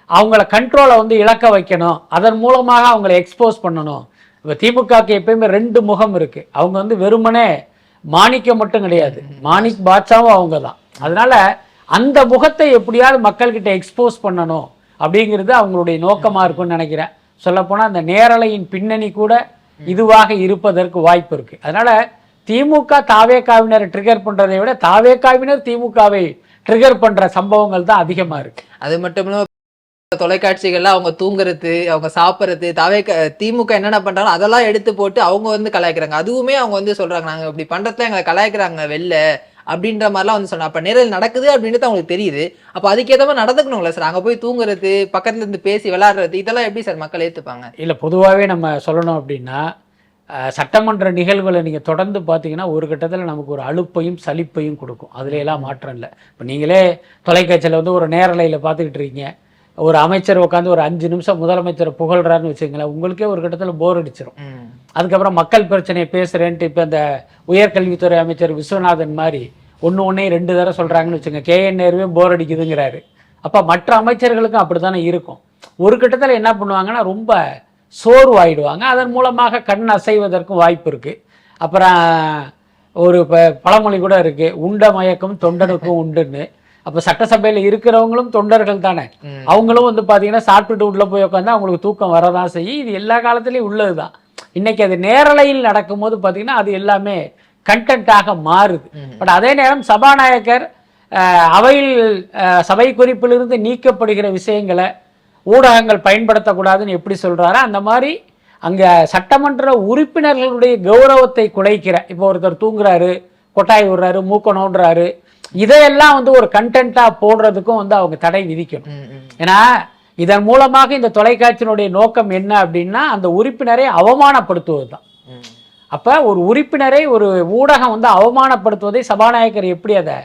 அவங்கள கண்ட்ரோலை வந்து இழக்க வைக்கணும், அதன் மூலமாக அவங்களை எக்ஸ்போஸ் பண்ணணும். இப்போ திமுகவுக்கு எப்பயுமே ரெண்டு முகம் இருக்கு. அவங்க வந்து வெறுமனே மாணிக்கம் மட்டும் கிடையாது, மாணிக் பாட்சாவும் அவங்க தான். அதனால அந்த முகத்தை எப்படியாவது மக்கள்கிட்ட எக்ஸ்போஸ் பண்ணணும் அப்படிங்கிறது அவங்களுடைய நோக்கமா இருக்கும்னு நினைக்கிறேன். சொல்லப்போனா அந்த நேரலையின் பின்னணி கூட இதுவாக இருப்பதற்கு வாய்ப்பு இருக்கு. அதனால திமுக தாவேகாவினரை ட்ரிகர் பண்றதை விட தாவேகாவினர் திமுகவை ட்ரிகர் பண்ற சம்பவங்கள் தான் அதிகமா இருக்கு. அது மட்டும் இல்லாம தொலைக்காட்சிகள்ல அவங்க தூங்குறது, அவங்க சாப்பிட்றது, திமுக என்னென்ன பண்றாங்க அதெல்லாம் எடுத்து போட்டு அவங்க வந்து கலாய்க்கிறாங்க. அதுவுமே அவங்க வந்து சொல்றாங்க, நாங்க இப்படி பண்றதுல எங்களை கலாய்க்கிறாங்க வெளில அப்படின்ற மாதிரிலாம் வந்து சொன்னா. அப்ப நேரில் நடக்குது அப்படின்றது அவங்களுக்கு தெரியுது. அப்ப அதுக்கேற்ற மாதிரி நடந்துக்கணுங்களா சார்? அங்க போய் தூங்குறது, பக்கத்துல இருந்து பேசி விளையாடுறது, இதெல்லாம் எப்படி சார் மக்கள் ஏத்துப்பாங்க? இல்ல, பொதுவாகவே நம்ம சொல்லணும் அப்படின்னா சட்டமன்ற நிகழ்வுகளை நீங்கள் தொடர்ந்து பார்த்தீங்கன்னா ஒரு கட்டத்தில் நமக்கு ஒரு அலுப்பையும் சலிப்பையும் கொடுக்கும். அதுல எல்லாம் மாற்றம் இல்லை. இப்போ நீங்களே தொலைக்காட்சியில் வந்து ஒரு நேரலையில் பார்த்துக்கிட்டு இருக்கீங்க, ஒரு அமைச்சர் உட்காந்து ஒரு 5 நிமிஷம் முதலமைச்சரை புகழ்றாருன்னு வச்சுங்களேன், உங்களுக்கே ஒரு கட்டத்தில் போர் அடிச்சிடும். அதுக்கப்புறம் மக்கள் பிரச்சனையை பேசுகிறேன்ட்டு இப்போ இந்த உயர்கல்வித்துறை அமைச்சர் விஸ்வநாதன் மாதிரி ஒன்று 2 தடவை சொல்கிறாங்கன்னு வச்சுங்க, KN நேருவே போர் அடிக்குதுங்கிறாரு. அப்போ மற்ற அமைச்சர்களுக்கும் அப்படி தானே இருக்கும். ஒரு கட்டத்தில் என்ன பண்ணுவாங்கன்னா ரொம்ப சோர்வாயிடுவாங்க. அதன் மூலமாக கண் அசைவதற்கும் வாய்ப்பு இருக்கு. அப்புறம் ஒரு பழமொழி கூட இருக்கு, உண்ட மயக்கம் தொண்டனுக்கும் உண்டுன்னு. அப்ப சட்டசபையில இருக்கிறவங்களும் தொண்டர்கள் தானே, அவங்களும் வந்து பாத்தீங்கன்னா சாப்பிட்டுட்டு உள்ள போய் உட்காந்து அவங்களுக்கு தூக்கம் வரதான் செய்யும். இது எல்லா காலத்திலயும் உள்ளதுதான். இன்னைக்கு அது நேரலையில் நடக்கும் போது பாத்தீங்கன்னா அது எல்லாமே கண்டென்ட்டாக மாறுது. பட் அதே நேரம் சபாநாயகர் அவையில் சபை குறிப்பிலிருந்து நீக்கப்படுகிற விஷயங்களை ஊடகங்கள் பயன்படுத்தக்கூடாதுன்னு எப்படி சொல்றாரு, அந்த மாதிரி அங்க சட்டமன்ற உறுப்பினர்களுடைய கௌரவத்தை குலைக்கிற, இப்போ ஒருத்தர் தூங்குறாரு, கொட்டாய் விடுறாரு, மூக்க நோண்டுறாரு, இதையெல்லாம் வந்து ஒரு கண்டென்ட்டா போடுறதுக்கும் வந்து அவங்க தடை விதிக்கணும். ஏன்னா இதன் மூலமாக இந்த தொலைக்காட்சியினுடைய நோக்கம் என்ன அப்படின்னா அந்த உறுப்பினரை அவமானப்படுத்துவது தான். அப்போ ஒரு உறுப்பினரை ஒரு ஊடகம் வந்து அவமானப்படுத்துவதை சபாநாயகர் எப்படி அதை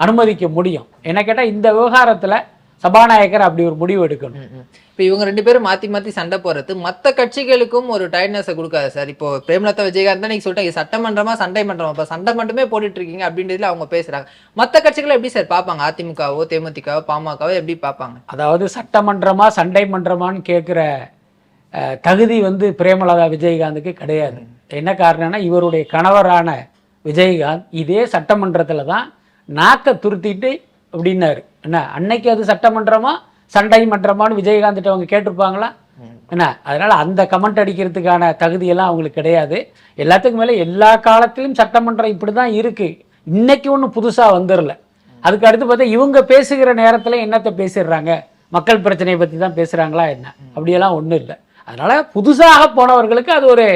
அனுமதிக்க முடியும்? என்ன கேட்டால் இந்த விவகாரத்தில் சபாநாயகர் அப்படி ஒரு முடிவு எடுக்கணும். இப்போ இவங்க 2 பேரும் மாற்றி மாற்றி சண்டை போடுறது மற்ற கட்சிகளுக்கும் ஒரு டைட்னஸை கொடுக்காது சார். இப்போ பிரேமலதா விஜயகாந்த் தான் நீங்கள் சொல்லிட்டாங்க சட்டமன்றமா சண்டை மன்றமா, இப்போ சண்டை மட்டுமே போட்டுட்டு இருக்கீங்க அப்படின்றதுல அவங்க பேசுறாங்க. மற்ற கட்சிகளை எப்படி சார் பார்ப்பாங்க? அதிமுகவோ தேமுதிகவோ பாமகவோ எப்படி பார்ப்பாங்க? அதாவது சட்டமன்றமா சண்டை மன்றமான்னு கேட்குற தகுதி வந்து பிரேமலதா விஜயகாந்துக்கு கிடையாது. என்ன காரணம்னா இவருடைய கணவரான விஜயகாந்த் இதே சட்டமன்றத்தில் தான் நாக்கை துருத்திட்டு அப்படின்னாரு. என்ன அன்னைக்கு அது சட்டமன்றமா சண்டை மன்றமானு விஜயகாந்த் அவங்க கேட்டிருப்பாங்களா? என்ன அதனால அந்த கமெண்ட் அடிக்கிறதுக்கான தகுதியெல்லாம் அவங்களுக்கு கிடையாது. எல்லாத்துக்கும் மேலே எல்லா காலத்திலும் சட்டமன்றம் இப்படி தான் இருக்கு. இன்னைக்கு ஒன்றும் புதுசாக வந்துடல. அதுக்கு அடுத்து பார்த்தா இவங்க பேசுகிற நேரத்தில் என்னத்தை பேசிடுறாங்க? மக்கள் பிரச்சனையை பற்றி தான் பேசுகிறாங்களா என்ன? அப்படியெல்லாம் ஒன்றும் இல்லை. அதனால புதுசாக போனவர்களுக்கு அது ஒரு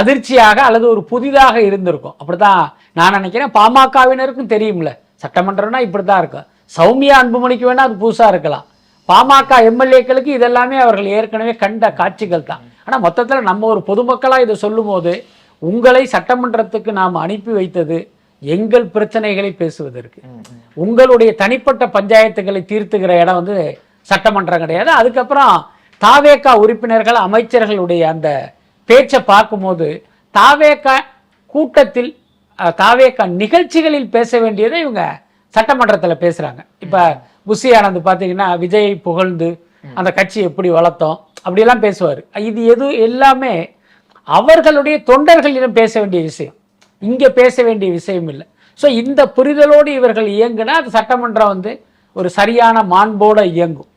அதிர்ச்சியாக அல்லது ஒரு புதிதாக இருந்திருக்கும். அப்படிதான் நான் நினைக்கிறேன். பாமகவினருக்கும் தெரியும்ல சட்டமன்றம்னா இப்படி தான் இருக்கும். சௌமியா அன்புமணிக்கு வேணா அது புதுசாக இருக்கலாம். பாமக எம்எல்ஏக்களுக்கு இதெல்லாமே அவர்கள் ஏற்கனவே கண்ட காட்சிகள் தான். ஆனால் மொத்தத்தில் நம்ம ஒரு பொதுமக்களாக இதை சொல்லும் போது உங்களை சட்டமன்றத்துக்கு நாம் அனுப்பி வைத்தது எங்கள் பிரச்சனைகளை பேசுவதற்கு, உங்களுடைய தனிப்பட்ட பஞ்சாயத்துகளை தீர்த்துகிற இடம் வந்து சட்டமன்றம் கிடையாது. அதுக்கப்புறம் தாவேகா உறுப்பினர்கள் அமைச்சர்களுடைய அந்த பேச்சை பார்க்கும்போது தாவேகா கூட்டத்தில் தாவேகா நிகழ்ச்சிகளில் பேச வேண்டியதை இவங்க சட்டமன்றத்தில் பேசுகிறாங்க. இப்போ புஷி ஆனந்த் பார்த்தீங்கன்னா விஜய் புகழ்ந்து அந்த கட்சி எப்படி வளர்த்தோம் அப்படியெல்லாம் பேசுவார். இது எல்லாமே அவர்களுடைய தொண்டர்களிடம் பேச வேண்டிய விஷயம், இங்கே பேச வேண்டிய விஷயம் இல்லை. ஸோ இந்த புரிதலோடு இவர்கள் இயங்குனா அது சட்டமன்றம் வந்து ஒரு சரியான மாண்போட இயங்கும்.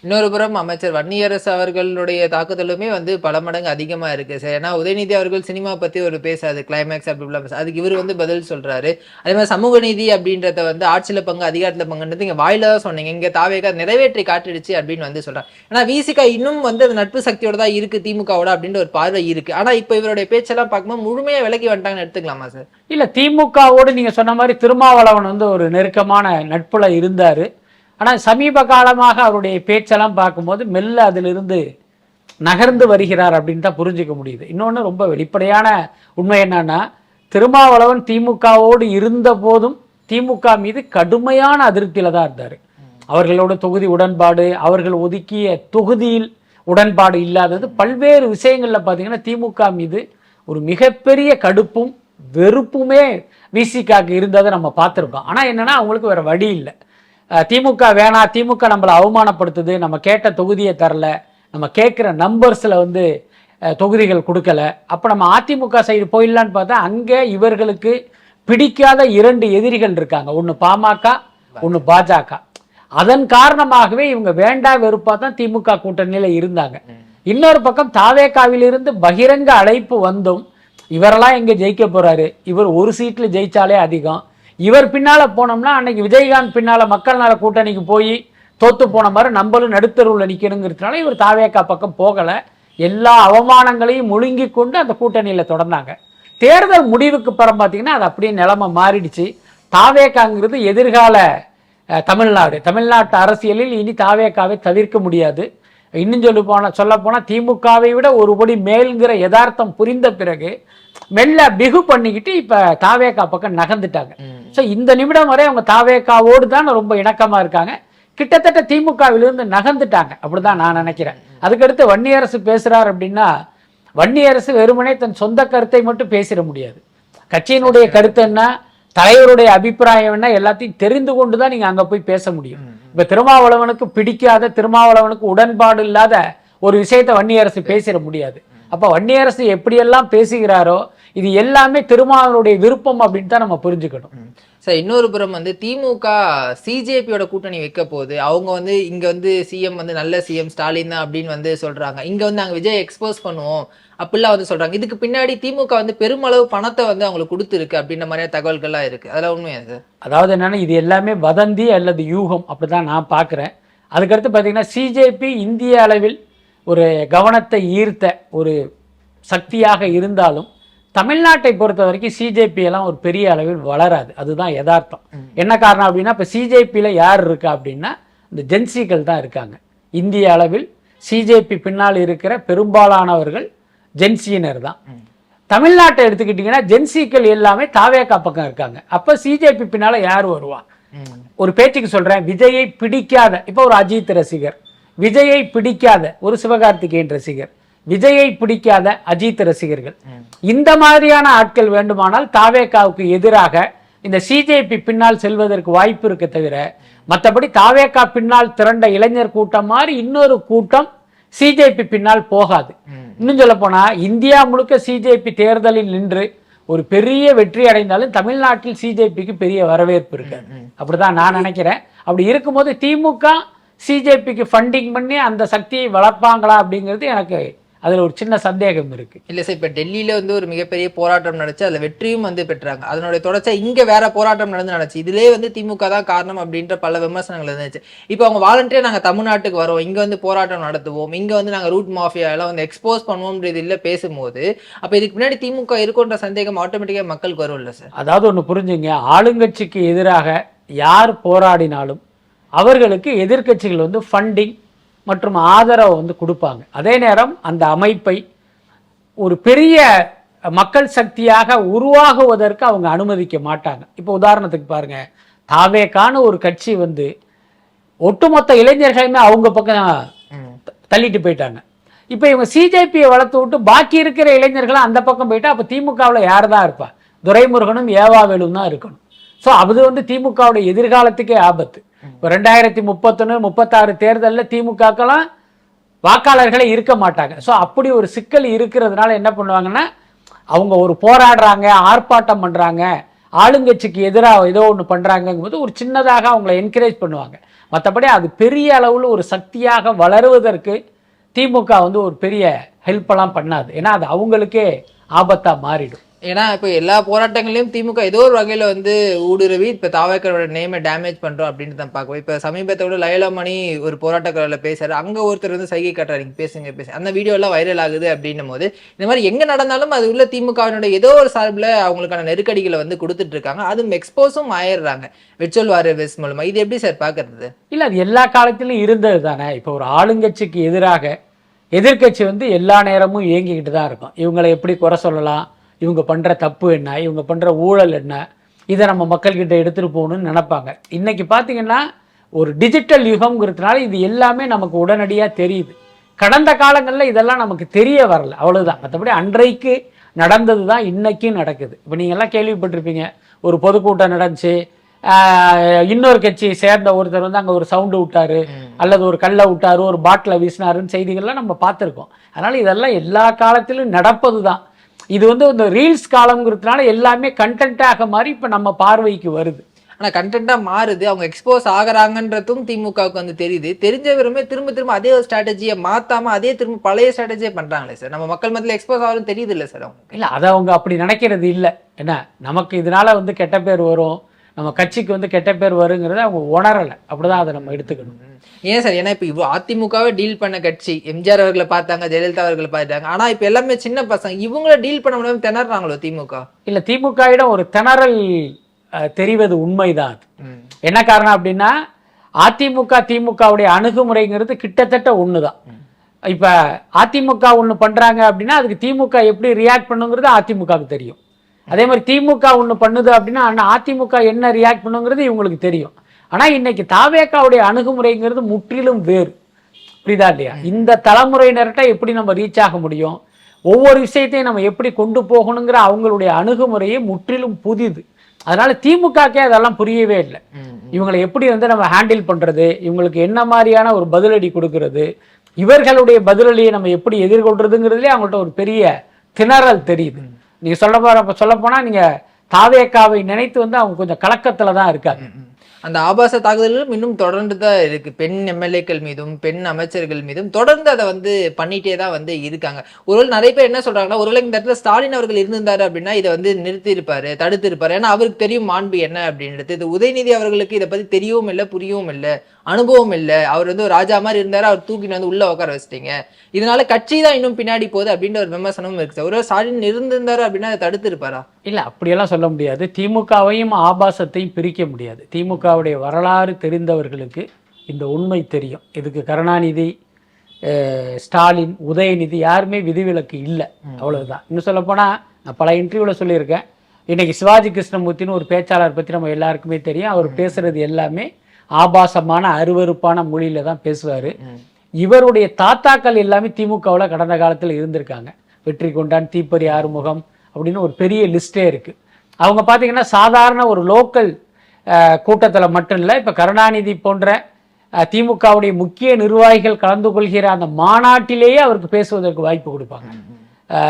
இன்னொரு புறம் அமைச்சர் வன்னியரசு அவர்களுடைய தாக்குதலுமே வந்து பல மடங்கு அதிகமா இருக்கு சார். ஏன்னா உதயநிதி அவர்கள் சினிமா பத்தி ஒரு பேசாது கிளைமேக்ஸ் அப்படிலாம் பேச, அதுக்கு இவர் வந்து பதில் சொல்றாரு. அதே மாதிரி சமூக நீதி அப்படின்றத வந்து ஆட்சியில பங்கு அதிகாரத்துல பங்குன்றது இங்க வாயில தான் சொன்னீங்க, இங்க தாவேகா நிறைவேற்றி காட்டிடுச்சு அப்படின்னு வந்து சொல்றாங்க. ஆனா விசிகா இன்னும் வந்து அந்த நட்பு சக்தியோட தான் இருக்கு திமுகவோட அப்படின்ற ஒரு பார்வை இருக்கு. ஆனா இப்ப இவருடைய பேச்செல்லாம் பார்க்கும்போது முழுமையா விலகி வந்துட்டாங்கன்னு எடுத்துக்கலாமா சார்? இல்ல, திமுகவோடு நீங்க சொன்ன மாதிரி திருமாவளவன் வந்து ஒரு நெருக்கமான நட்புல இருந்தாரு. ஆனால் சமீப காலமாக அவருடைய பேச்செல்லாம் பார்க்கும்போது மெல்ல அதிலிருந்து நகர்ந்து வருகிறார் அப்படின்னு தான் புரிஞ்சிக்க முடியுது. இன்னொன்று ரொம்ப வெளிப்படையான உண்மை என்னன்னா, திருமாவளவன் திமுகவோடு இருந்த போதும் திமுக மீது கடுமையான அதிருப்தியில் தான் இருந்தார். அவர்களோட தொகுதி உடன்பாடு, அவர்கள் ஒதுக்கிய தொகுதியில் உடன்பாடு இல்லாதது, பல்வேறு விஷயங்களில் பார்த்தீங்கன்னா திமுக மீது ஒரு மிகப்பெரிய கடுப்பும் வெறுப்புமே விசிகாக்கு இருந்ததை நம்ம பார்த்துருக்கோம். ஆனால் என்னன்னா அவங்களுக்கு வேற வழி இல்லை. திமுக வேணாம், திமுக நம்மளை அவமானப்படுத்துது, நம்ம கேட்ட தொகுதியை தரல, நம்ம கேட்குற நம்பர்ஸில் வந்து தொகுதிகள் கொடுக்கல, அப்போ நம்ம அதிமுக சைடு போயிடலான்னு பார்த்தா அங்கே இவர்களுக்கு பிடிக்காத 2 எதிரிகள் இருக்காங்க. ஒன்று பாமக, ஒன்று பாஜக. அதன் காரணமாகவே இவங்க வேண்டா வெறுப்பாக தான் திமுக கூட்டணியில் இருந்தாங்க. இன்னொரு பக்கம் தாவேகாவிலிருந்து பகிரங்க அழைப்பு வந்தும் இவரெல்லாம் எங்கே ஜெயிக்க போகிறாரு, இவர் ஒரு சீட்டில் ஜெயிச்சாலே அதிகம், இவர் பின்னால போனோம்னா அன்னைக்கு விஜயகாந்த் பின்னால மக்கள் நல கூட்டணிக்கு போய் தோத்து போன மாதிரி நம்மளும் நடுத்தருவில் நிற்கணுங்கிறதுனால இவர் தாவேகா பக்கம் போகலை. எல்லா அவமானங்களையும் முழுங்கி கொண்டு அந்த கூட்டணியில் தொடர்ந்தாங்க. தேர்தல் முடிவுக்கு அப்புறம் பார்த்தீங்கன்னா அது அப்படியே நிலைமை மாறிடுச்சு. தாவேகாங்கிறது எதிர்கால தமிழ்நாட்டு அரசியலில் இனி தாவேகாவை தவிர்க்க முடியாது. இன்னும் சொல்ல போனால் திமுகவை விட ஒரு படி மேல்ங்கிற யதார்த்தம் புரிந்த பிறகு மெல்ல பிகு பண்ணிக்கிட்டு இப்ப தாவேகா பக்கம் நகர்ந்துட்டாங்க. ஸோ இந்த நிமிடம் வரை அவங்க தாவேகாவோடு தான் ரொம்ப இணக்கமா இருக்காங்க. கிட்டத்தட்ட திமுகவிலிருந்து நகர்ந்துட்டாங்க அப்படிதான் நான் நினைக்கிறேன். அதுக்கடுத்து வன்னியரசு பேசுறார் அப்படின்னா வன்னியரசு வெறுமனே தன் சொந்த கருத்தை மட்டும் பேசிட முடியாது. கட்சியினுடைய கருத்து என்ன, தலைவருடைய அபிப்பிராயம் என்ன, எல்லாத்தையும் தெரிந்து கொண்டுதான் நீங்க அங்க போய் பேச முடியும். இப்ப திருமாவளவனுக்கு பிடிக்காத, திருமாவளவனுக்கு உடன்பாடு இல்லாத ஒரு விஷயத்தை வன்னியரசு பேசிட முடியாது. அப்ப வன்னியரசு எப்படியெல்லாம் பேசுகிறாரோ இது எல்லாமே திருமாவளவனுடைய விருப்பம் அப்படின்னு தான் நம்ம புரிஞ்சுக்கணும். சார் இன்னொரு புறம் வந்து திமுக சிஜேபியோட கூட்டணி வைக்க போகுது. அவங்க வந்து இங்க வந்து சிஎம் வந்து நல்ல சிஎம் ஸ்டாலின் தான் அப்படின்னு வந்து சொல்றாங்க. இங்க வந்து நாங்க விஜய் எக்ஸ்போஸ் பண்ணுவோம் அப்படிலாம் வந்து சொல்றாங்க. இதுக்கு பின்னாடி திமுக வந்து பெருமளவு பணத்தை வந்து அவங்களுக்கு கொடுத்துருக்கு அப்படின்ற மாதிரியான தகவல்கள்லாம் இருக்கு. அதெல்லாம் உண்மையா சார்? அதாவது என்னன்னா இது எல்லாமே வதந்தி அல்லது யூகம் அப்படிதான் நான் பார்க்குறேன். அதுக்கடுத்து பார்த்தீங்கன்னா சிஜேபி இந்திய அளவில் ஒரு கவனத்தை ஈர்த்த ஒரு சக்தியாக இருந்தாலும் தமிழ்நாட்டை பொறுத்த வரைக்கும் சிஜேபி எல்லாம் ஒரு பெரிய அளவில் வளராது. அதுதான் யதார்த்தம். என்ன காரணம் அப்படின்னா இப்போ சிஜேபியில் யார் இருக்கா அப்படின்னா இந்த ஜென்சிகள் தான் இருக்காங்க. இந்திய அளவில் சிஜேபி பின்னால் இருக்கிற பெரும்பாலானவர்கள் ஜென்சியினர் தான். தமிழ்நாட்டை எடுத்துக்கிட்டிங்கன்னா ஜென்சிக்கள் எல்லாமே தாவேகா பக்கம் இருக்காங்க. அப்போ சிஜேபி பின்னால் யார் வருவா? ஒரு பேச்சுக்கு சொல்கிறேன், விஜயை பிடிக்காத இப்போ ஒரு அஜித் ரசிகர், விஜயை பிடிக்காத ஒரு சிவகார்த்திகேயன் ரசிகர், விஜயை பிடிக்காத அஜித் ரசிகர்கள், இந்த மாதிரியான ஆட்கள் வேண்டுமானால் தாவேகாவுக்கு எதிராக இந்த சிஜேபி பின்னால் செல்வதற்கு வாய்ப்பு இருக்க தவிர, மற்றபடி தாவேகா பின்னால் திரண்ட இளைஞர் கூட்டம் மாதிரி இன்னொரு கூட்டம் சிஜேபி பின்னால் போகாது. இன்னும் சொல்ல போனா இந்தியா முழுக்க சிஜேபி தேர்தலில் நின்று ஒரு பெரிய வெற்றி அடைந்தாலும் தமிழ்நாட்டில் சிஜேபிக்கு பெரிய வரவேற்பு இருக்கு. அப்படிதான் நான் நினைக்கிறேன். அப்படி இருக்கும்போது திமுக சிஜேபிக்கு ஃபண்டிங் பண்ணி அந்த சக்தியை வளர்ப்பாங்களா அப்படிங்கிறது எனக்கு அதுல ஒரு சின்ன சந்தேகம் இருக்கு. இல்ல சார், இப்ப டெல்லியில வந்து ஒரு மிகப்பெரிய போராட்டம் நடந்துச்சு, அதுல வெற்றியும் வந்து பெற்றாங்க. அதனுடைய தொடர்ச்சியா இங்க வேற போராட்டம் நடந்துச்சு. இதுலயே வந்து திமுக தான் காரணம் அப்படின்ற பல விமர்சனங்கள் இருந்துச்சு. இப்போ அவங்க வாலண்டியர் நாங்க தமிழ்நாட்டுக்கு வரோம், இங்க வந்து போராட்டம் நடத்துவோம், இங்க வந்து நாங்க ரூட் மாஃபியா எல்லாம் வந்து எக்ஸ்போஸ் பண்ணுவோம்ன்றது இல்ல பேசும்போது, அப்ப இதுக்கு பின்னாடி திமுக இருக்குன்ற சந்தேகம் ஆட்டோமேட்டிக்கா மக்களுக்கு வரும் இல்ல சார்? அதாவது ஒண்ணு புரிஞ்சுங்க, ஆளுங்கட்சிக்கு எதிராக யார் போராடினாலும் அவர்களுக்கு எதிர்க்கட்சிகள் வந்து ஃபண்டிங் மற்றும் ஆதரவை வந்து கொடுப்பாங்க. அதே நேரம் அந்த அமைப்பை ஒரு பெரிய மக்கள் சக்தியாக உருவாகுவதற்கு அவங்க அனுமதிக்க மாட்டாங்க. இப்போ உதாரணத்துக்கு பாருங்க, தாவேகான ஒரு கட்சி வந்து ஒட்டுமொத்த இளைஞர்களையுமே அவங்க பக்கம் தள்ளிட்டு போயிட்டாங்க. இப்போ இவங்க சிஜேபியை வளர்த்து விட்டு பாக்கி இருக்கிற இளைஞர்களும் அந்த பக்கம் போயிட்டா அப்போ திமுகவில் யார் தான் இருப்பா? துரைமுருகனும் ஏவாவேலும் தான் இருக்கணும். ஸோ அது வந்து திமுகவுடைய எதிர்காலத்துக்கே ஆபத்து. இப்போ 2031, 36 தேர்தலில் திமுகக்கெல்லாம் வாக்காளர்களே இருக்க மாட்டாங்க. ஸோ அப்படி ஒரு சிக்கல் இருக்கிறதுனால என்ன பண்ணுவாங்கன்னா, அவங்க ஒரு போராடுறாங்க, ஆர்ப்பாட்டம் பண்ணுறாங்க, ஆளுங்கட்சிக்கு எதிராக ஏதோ ஒன்று பண்ணுறாங்கங்கும்போது ஒரு சின்னதாக அவங்கள என்கரேஜ் பண்ணுவாங்க. மற்றபடி அது பெரிய அளவில் ஒரு சக்தியாக வளருவதற்கு திமுக வந்து ஒரு பெரிய ஹெல்ப்பெல்லாம் பண்ணாது. ஏன்னா அது அவங்களுக்கே ஆபத்தாக மாறிடும். ஏன்னா இப்போ எல்லா போராட்டங்களையும் திமுக ஏதோ ஒரு வகையில வந்து ஊடுருவி இப்போ தாவேக்கரோட நேமை டேமேஜ் பண்றோம் அப்படின்னு தான் பார்க்குவோம். இப்போ சமீபத்தோட லயலாமணி ஒரு போராட்டக்காரில் பேசுறாரு, அங்க ஒருத்தர் வந்து சைகை காட்டுறாரு, பேசுங்க அந்த வீடியோ எல்லாம் வைரல் ஆகுது அப்படின்னும் போது இந்த மாதிரி எங்க நடந்தாலும் அது உள்ள திமுகவினுடைய ஏதோ ஒரு சார்பில் அவங்களுக்கான நெருக்கடிகளை வந்து கொடுத்துட்டு இருக்காங்க. அதுவும் எக்ஸ்போஸும் ஆயிடுறாங்க விர்ச்சுவல் வாரியர்ஸ் மூலமா. இது எப்படி சார் பார்க்கறது? இல்லை, அது எல்லா காலத்திலும் இருந்தது தானே. இப்போ ஒரு ஆளுங்கட்சிக்கு எதிராக எதிர்கட்சி வந்து எல்லா நேரமும் இயங்கிக்கிட்டு தான் இருக்கும். இவங்களை எப்படி குறை சொல்லலாம், இவங்க பண்ணுற தப்பு என்ன, இவங்க பண்ணுற ஊழல் என்ன, இதை நம்ம மக்கள்கிட்ட எடுத்துகிட்டு போகணும்னு நினைப்பாங்க. இன்றைக்கி பார்த்தீங்கன்னா ஒரு டிஜிட்டல் யுகம்ங்கிறதுனால இது எல்லாமே நமக்கு உடனடியாக தெரியுது. கடந்த காலங்களில் இதெல்லாம் நமக்கு தெரிய வரல, அவ்வளோதான். மற்றபடி அன்றைக்கு நடந்தது தான் இன்றைக்கும் நடக்குது. இப்போ நீங்கள்லாம் கேள்விப்பட்டிருப்பீங்க, ஒரு பொதுக்கூட்டம் நடந்துச்சு, இன்னொரு கட்சியை சேர்ந்த ஒருத்தர் வந்து அங்கே ஒரு சவுண்டு விட்டாரு, அல்லது ஒரு கல்லை விட்டாரு, ஒரு பாட்டிலை வீசினாருன்னு செய்திகள்லாம் நம்ம பார்த்துருக்கோம். அதனால் இதெல்லாம் எல்லா காலத்திலும் நடப்பது தான். இது வந்து இந்த ரீல்ஸ் காலம்ங்கிறதுனால எல்லாமே கண்டென்ட்டாக மாறி இப்போ நம்ம பார்வைக்கு வருது. ஆனால் கண்டென்ட்டாக மாறுது, அவங்க எக்ஸ்போஸ் ஆகிறாங்கன்றதும் திமுகவுக்கு வந்து தெரியுது. தெரிஞ்சவருமே திரும்ப திரும்ப அதே ஒரு ஸ்ட்ராட்டஜியை மாற்றாமல் அதே திரும்ப பழைய ஸ்ட்ராட்டஜியை பண்ணுறாங்களே சார். நம்ம மக்கள் மத்தியில் எக்ஸ்போஸ் ஆகும் தெரியுது இல்லை சார் அவங்க? இல்லை, அதை அவங்க அப்படி நினைக்கிறது இல்லை. என்ன, நமக்கு இதனால வந்து கெட்ட பேர் வரும், நம்ம கட்சிக்கு வந்து கெட்ட பேர் வருங்கிறத அவங்க உணரலை. அப்படிதான் அதை நம்ம எடுத்துக்கணும். ஏன் சார்? ஏன்னா இப்போ இவ்வளோ அதிமுகவை டீல் பண்ண கட்சி, எம்ஜிஆர் அவர்களை பார்த்தாங்க, ஜெயலலிதா அவர்களை பார்த்தாங்க, ஆனால் இப்போ எல்லாமே சின்ன பசங்க, இவங்கள டீல் பண்ண முடியாமல் திணறாங்களோ திமுக? இல்லை, திமுகவிடம் ஒரு திணறல் தெரிவது உண்மைதான். என்ன காரணம் அப்படின்னா, அதிமுக திமுகவுடைய அணுகுமுறைங்கிறது கிட்டத்தட்ட ஒன்று தான். இப்போ அதிமுக ஒன்று பண்ணுறாங்க அப்படின்னா அதுக்கு திமுக எப்படி ரியாக்ட் பண்ணுங்கிறது அதிமுகவுக்கு தெரியும். அதே மாதிரி திமுக ஒன்று பண்ணுது அப்படின்னா அதிமுக என்ன ரியாக்ட் பண்ணுங்கிறது இவங்களுக்கு தெரியும். ஆனால் இன்னைக்கு தாவேகாவுடைய அணுகுமுறைங்கிறது முற்றிலும் வேறு. புரியுதா இல்லையா? இந்த தலைமுறையினர்கிட்ட எப்படி நம்ம ரீச் ஆக முடியும், ஒவ்வொரு விஷயத்தையும் நம்ம எப்படி கொண்டு போகணுங்கிற அவங்களுடைய அணுகுமுறையே முற்றிலும் புதிது. அதனால திமுகக்கே அதெல்லாம் புரியவே இல்லை. இவங்களை எப்படி வந்து நம்ம ஹேண்டில் பண்றது, இவங்களுக்கு என்ன மாதிரியான ஒரு பதிலடி கொடுக்கறது, இவர்களுடைய பதிலடியை நம்ம எப்படி எதிர்கொள்றதுங்கிறதுலே அவங்கள்ட்ட ஒரு பெரிய திணறல் தெரியுது. நீங்க சொல்ல போனா நீங்க தாவேகாவை நினைத்து வந்து அவங்க கொஞ்சம் கலக்கத்துல தான் இருக்காங்க. அந்த ஆபாச தாக்குதல்களும் இன்னும் தொடர்ந்து தான் இருக்கு. பெண் எம்எல்ஏக்கள் மீதும் பெண் அமைச்சர்கள் மீதும் தொடர்ந்து அதை வந்து பண்ணிட்டே தான் வந்து இருக்காங்க. ஒருவேளை நிறைய பேர் என்ன சொல்றாங்கன்னா, ஒருவேளை இந்த இடத்துல ஸ்டாலின் அவர்கள் இருந்திருந்தாரு அப்படின்னா இதை வந்து நிறுத்தி இருப்பாரு, தடுத்து இருப்பாரு. ஏன்னா அவருக்கு தெரியும் மாண்பு என்ன அப்படின்றது. இது உதயநிதி அவர்களுக்கு இதை பத்தி தெரியவும் இல்லை, புரியவும் இல்லை, அனுபவம் இல்லை. அவர் வந்து ஒரு ராஜா மாதிரி இருந்தாரு, அவர் தூக்கின்னு வந்து உள்ள உட்கார வச்சிட்டீங்க, இதனால கட்சி தான் இன்னும் பின்னாடி போகுது அப்படின்ற ஒரு விமர்சனமும் இருக்கு. ஒரு ஸ்டாலின் இருந்திருந்தாரு அப்படின்னா அதை தடுத்து இருப்பாரா? இல்ல, அப்படியெல்லாம் சொல்ல முடியாது. திமுகவையும் ஆபாசத்தையும் பிரிக்க முடியாது. திமுகவுடைய வரலாறு தெரிந்தவர்களுக்கு இந்த உண்மை தெரியும். இதுக்கு கருணாநிதி, ஸ்டாலின், உதயநிதி யாருமே விதிவிலக்கு இல்லை. அவ்வளவுதான். இன்னும் சொல்லப்போனால் நான் பல இன்டர்வியூவில் சொல்லியிருக்கேன். இன்னைக்கு சிவாஜி கிருஷ்ணமூர்த்தின்னு ஒரு பேச்சாளர் பற்றி நம்ம எல்லாருக்குமே தெரியும். அவர் பேசுறது எல்லாமே ஆபாசமான அருவருப்பான மொழியில தான் பேசுவார். இவருடைய தாத்தாக்கள் எல்லாமே திமுகவில் கடந்த காலத்தில் இருந்திருக்காங்க. வெற்றி கொண்டான், தீப்பறி ஆறுமுகம் அப்படின்னு ஒரு பெரிய லிஸ்டே இருக்கு. அவங்க பார்த்தீங்கன்னா சாதாரண ஒரு லோக்கல் கூட்டத்தில் மட்டும் இல்லை, இப்போ கருணாநிதி போன்ற திமுகவுடைய முக்கிய நிர்வாகிகள் கலந்து கொள்கிற அந்த மாநாட்டிலேயே அவருக்கு பேசுவதற்கு வாய்ப்பு கொடுப்பாங்க.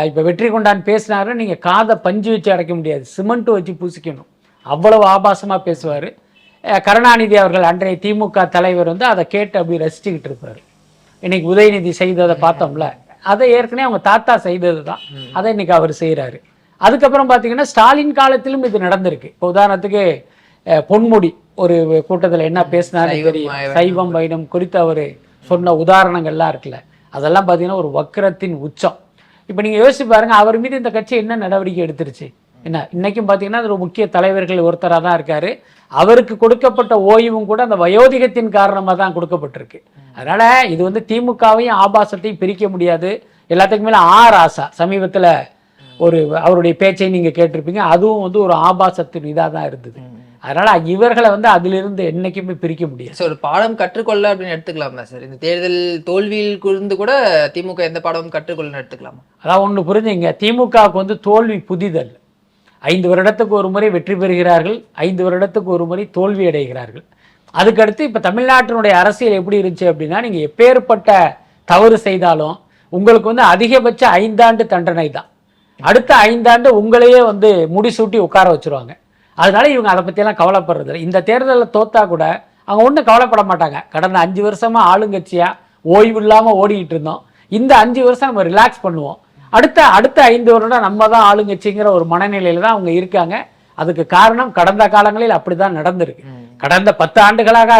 இப்போ வெற்றி கொண்டான் பேசினாரு, நீங்கள் காதை பஞ்சு வச்சு அடைக்க முடியாது, சிமெண்ட் வச்சு பூசிக்கணும், அவ்வளவு ஆபாசமாக பேசுவார். கருணாநிதி அவர்கள் அன்றைய திமுக தலைவர் வந்து அதை கேட்டு அப்படி ரசிச்சுக்கிட்டு இருப்பார். இன்னைக்கு உதயநிதி செய்ததை பார்த்தோம்ல, அதை ஏற்கனவே அவங்க தாத்தா செய்தது தான், அதை இன்னைக்கு அவர் செய்கிறாரு. அதுக்கப்புறம் பார்த்தீங்கன்னா ஸ்டாலின் காலத்திலும் இது நடந்திருக்கு. இப்போ உதாரணத்துக்கு பொன்முடி ஒரு கூட்டத்தில் என்ன பேசினாரு தெரியும், சைவம் வைணம் குறித்து அவர் சொன்ன உதாரணங்கள்லாம் இருக்குல்ல, அதெல்லாம் பார்த்தீங்கன்னா ஒரு வக்கரத்தின் உச்சம். இப்போ நீங்கள் யோசிச்சு பாருங்க, அவர் மீது இந்த கட்சி என்ன நடவடிக்கை எடுத்துருச்சு. என்ன இன்னைக்கும் பார்த்தீங்கன்னா ஒரு முக்கிய தலைவர்கள் ஒருத்தராக தான் இருக்காரு. அவருக்கு கொடுக்கப்பட்ட ஓய்வும் கூட அந்த வயோதிகத்தின் காரணமாக தான் கொடுக்கப்பட்டிருக்கு. அதனால இது வந்து திமுகவையும் ஆபாசத்தையும் பிரிக்க முடியாது. எல்லாத்துக்கும் மேலே ராசா சமீபத்தில் ஒரு அவருடைய பேச்சை நீங்கள் கேட்டிருப்பீங்க, அதுவும் வந்து ஒரு ஆபாசத்தின் இதாக தான் இருந்தது. அதனால இவர்களை வந்து அதிலிருந்து என்னைக்குமே பிரிக்க முடியாது. ஒரு பாடம் கற்றுக்கொள்ள அப்படின்னு எடுத்துக்கலாமா சார்? இந்த தேர்தல் தோல்வியில் இருந்து கூட திமுக எந்த பாடமும் கற்றுக்கொள்ளன்னு எடுத்துக்கலாமா? அதான் ஒன்று புரிஞ்சுங்க, திமுகவுக்கு வந்து தோல்வி புதிதல். 5 வருடத்துக்கு ஒரு முறை வெற்றி பெறுகிறார்கள், 5 வருடத்துக்கு ஒரு முறை தோல்வி அடைகிறார்கள். அதுக்கடுத்து இப்போ தமிழ்நாட்டினுடைய அரசியல் எப்படி இருந்துச்சு அப்படின்னா, நீங்கள் எப்பேற்பட்ட தவறு செய்தாலும் உங்களுக்கு வந்து அதிகபட்ச 5 ஆண்டு தண்டனை தான். அடுத்த 5 ஆண்டு உங்களையே வந்து முடிசூட்டி உட்கார வச்சுருவாங்க. அதனால இவங்க அதை பற்றியெல்லாம் கவலைப்படுறது இல்லை. இந்த தேர்தலில் தோத்தா கூட அவங்க ஒன்றும் கவலைப்பட மாட்டாங்க. கடந்த 5 வருஷமா ஆளுங்கட்சியாக ஓய்வு இல்லாமல் ஓடிக்கிட்டு இருந்தோம், இந்த 5 வருஷம் நம்ம ரிலாக்ஸ் பண்ணுவோம், அடுத்த 5 வருடம் நம்ம தான் ஆளுங்கட்சிங்கிற ஒரு மனநிலையில தான் அவங்க இருக்காங்க. அதுக்கு காரணம் கடந்த காலங்களில் அப்படிதான் நடந்திருக்கு. கடந்த 10 ஆண்டுகளாக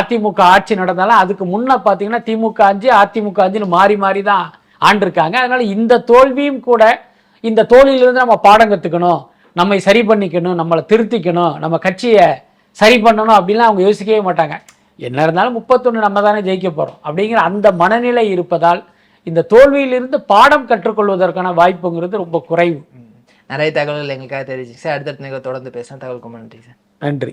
அதிமுக ஆட்சி நடந்தாலும் அதுக்கு முன்ன பார்த்தீங்கன்னா திமுக 5 அதிமுக 5ன்னு மாறி மாறி தான் ஆண்டிருக்காங்க. அதனால இந்த தோல்வியும் கூட, இந்த தோல்வியிலிருந்து நம்ம பாடம் கற்றுக்கணும், நம்மை சரி பண்ணிக்கணும், நம்மளை திருத்திக்கணும், நம்ம கட்சியை சரி பண்ணணும் அப்படின்லாம் அவங்க யோசிக்கவே மாட்டாங்க. என்ன இருந்தாலும் 31 நம்ம தானே ஜெயிக்க போகிறோம் அப்படிங்கிற அந்த மனநிலை இருப்பதால் இந்த தோல்வியிலிருந்து பாடம் கற்றுக்கொள்வதற்கான வாய்ப்புங்கிறது ரொம்ப குறைவு. நிறைய தகவல்கள் எங்களுக்காக தெரிஞ்சுச்சு சார். அடுத்தடுத்த தொடர்ந்து பேசலாம். தகவலுக்கு நன்றி சார். நன்றி.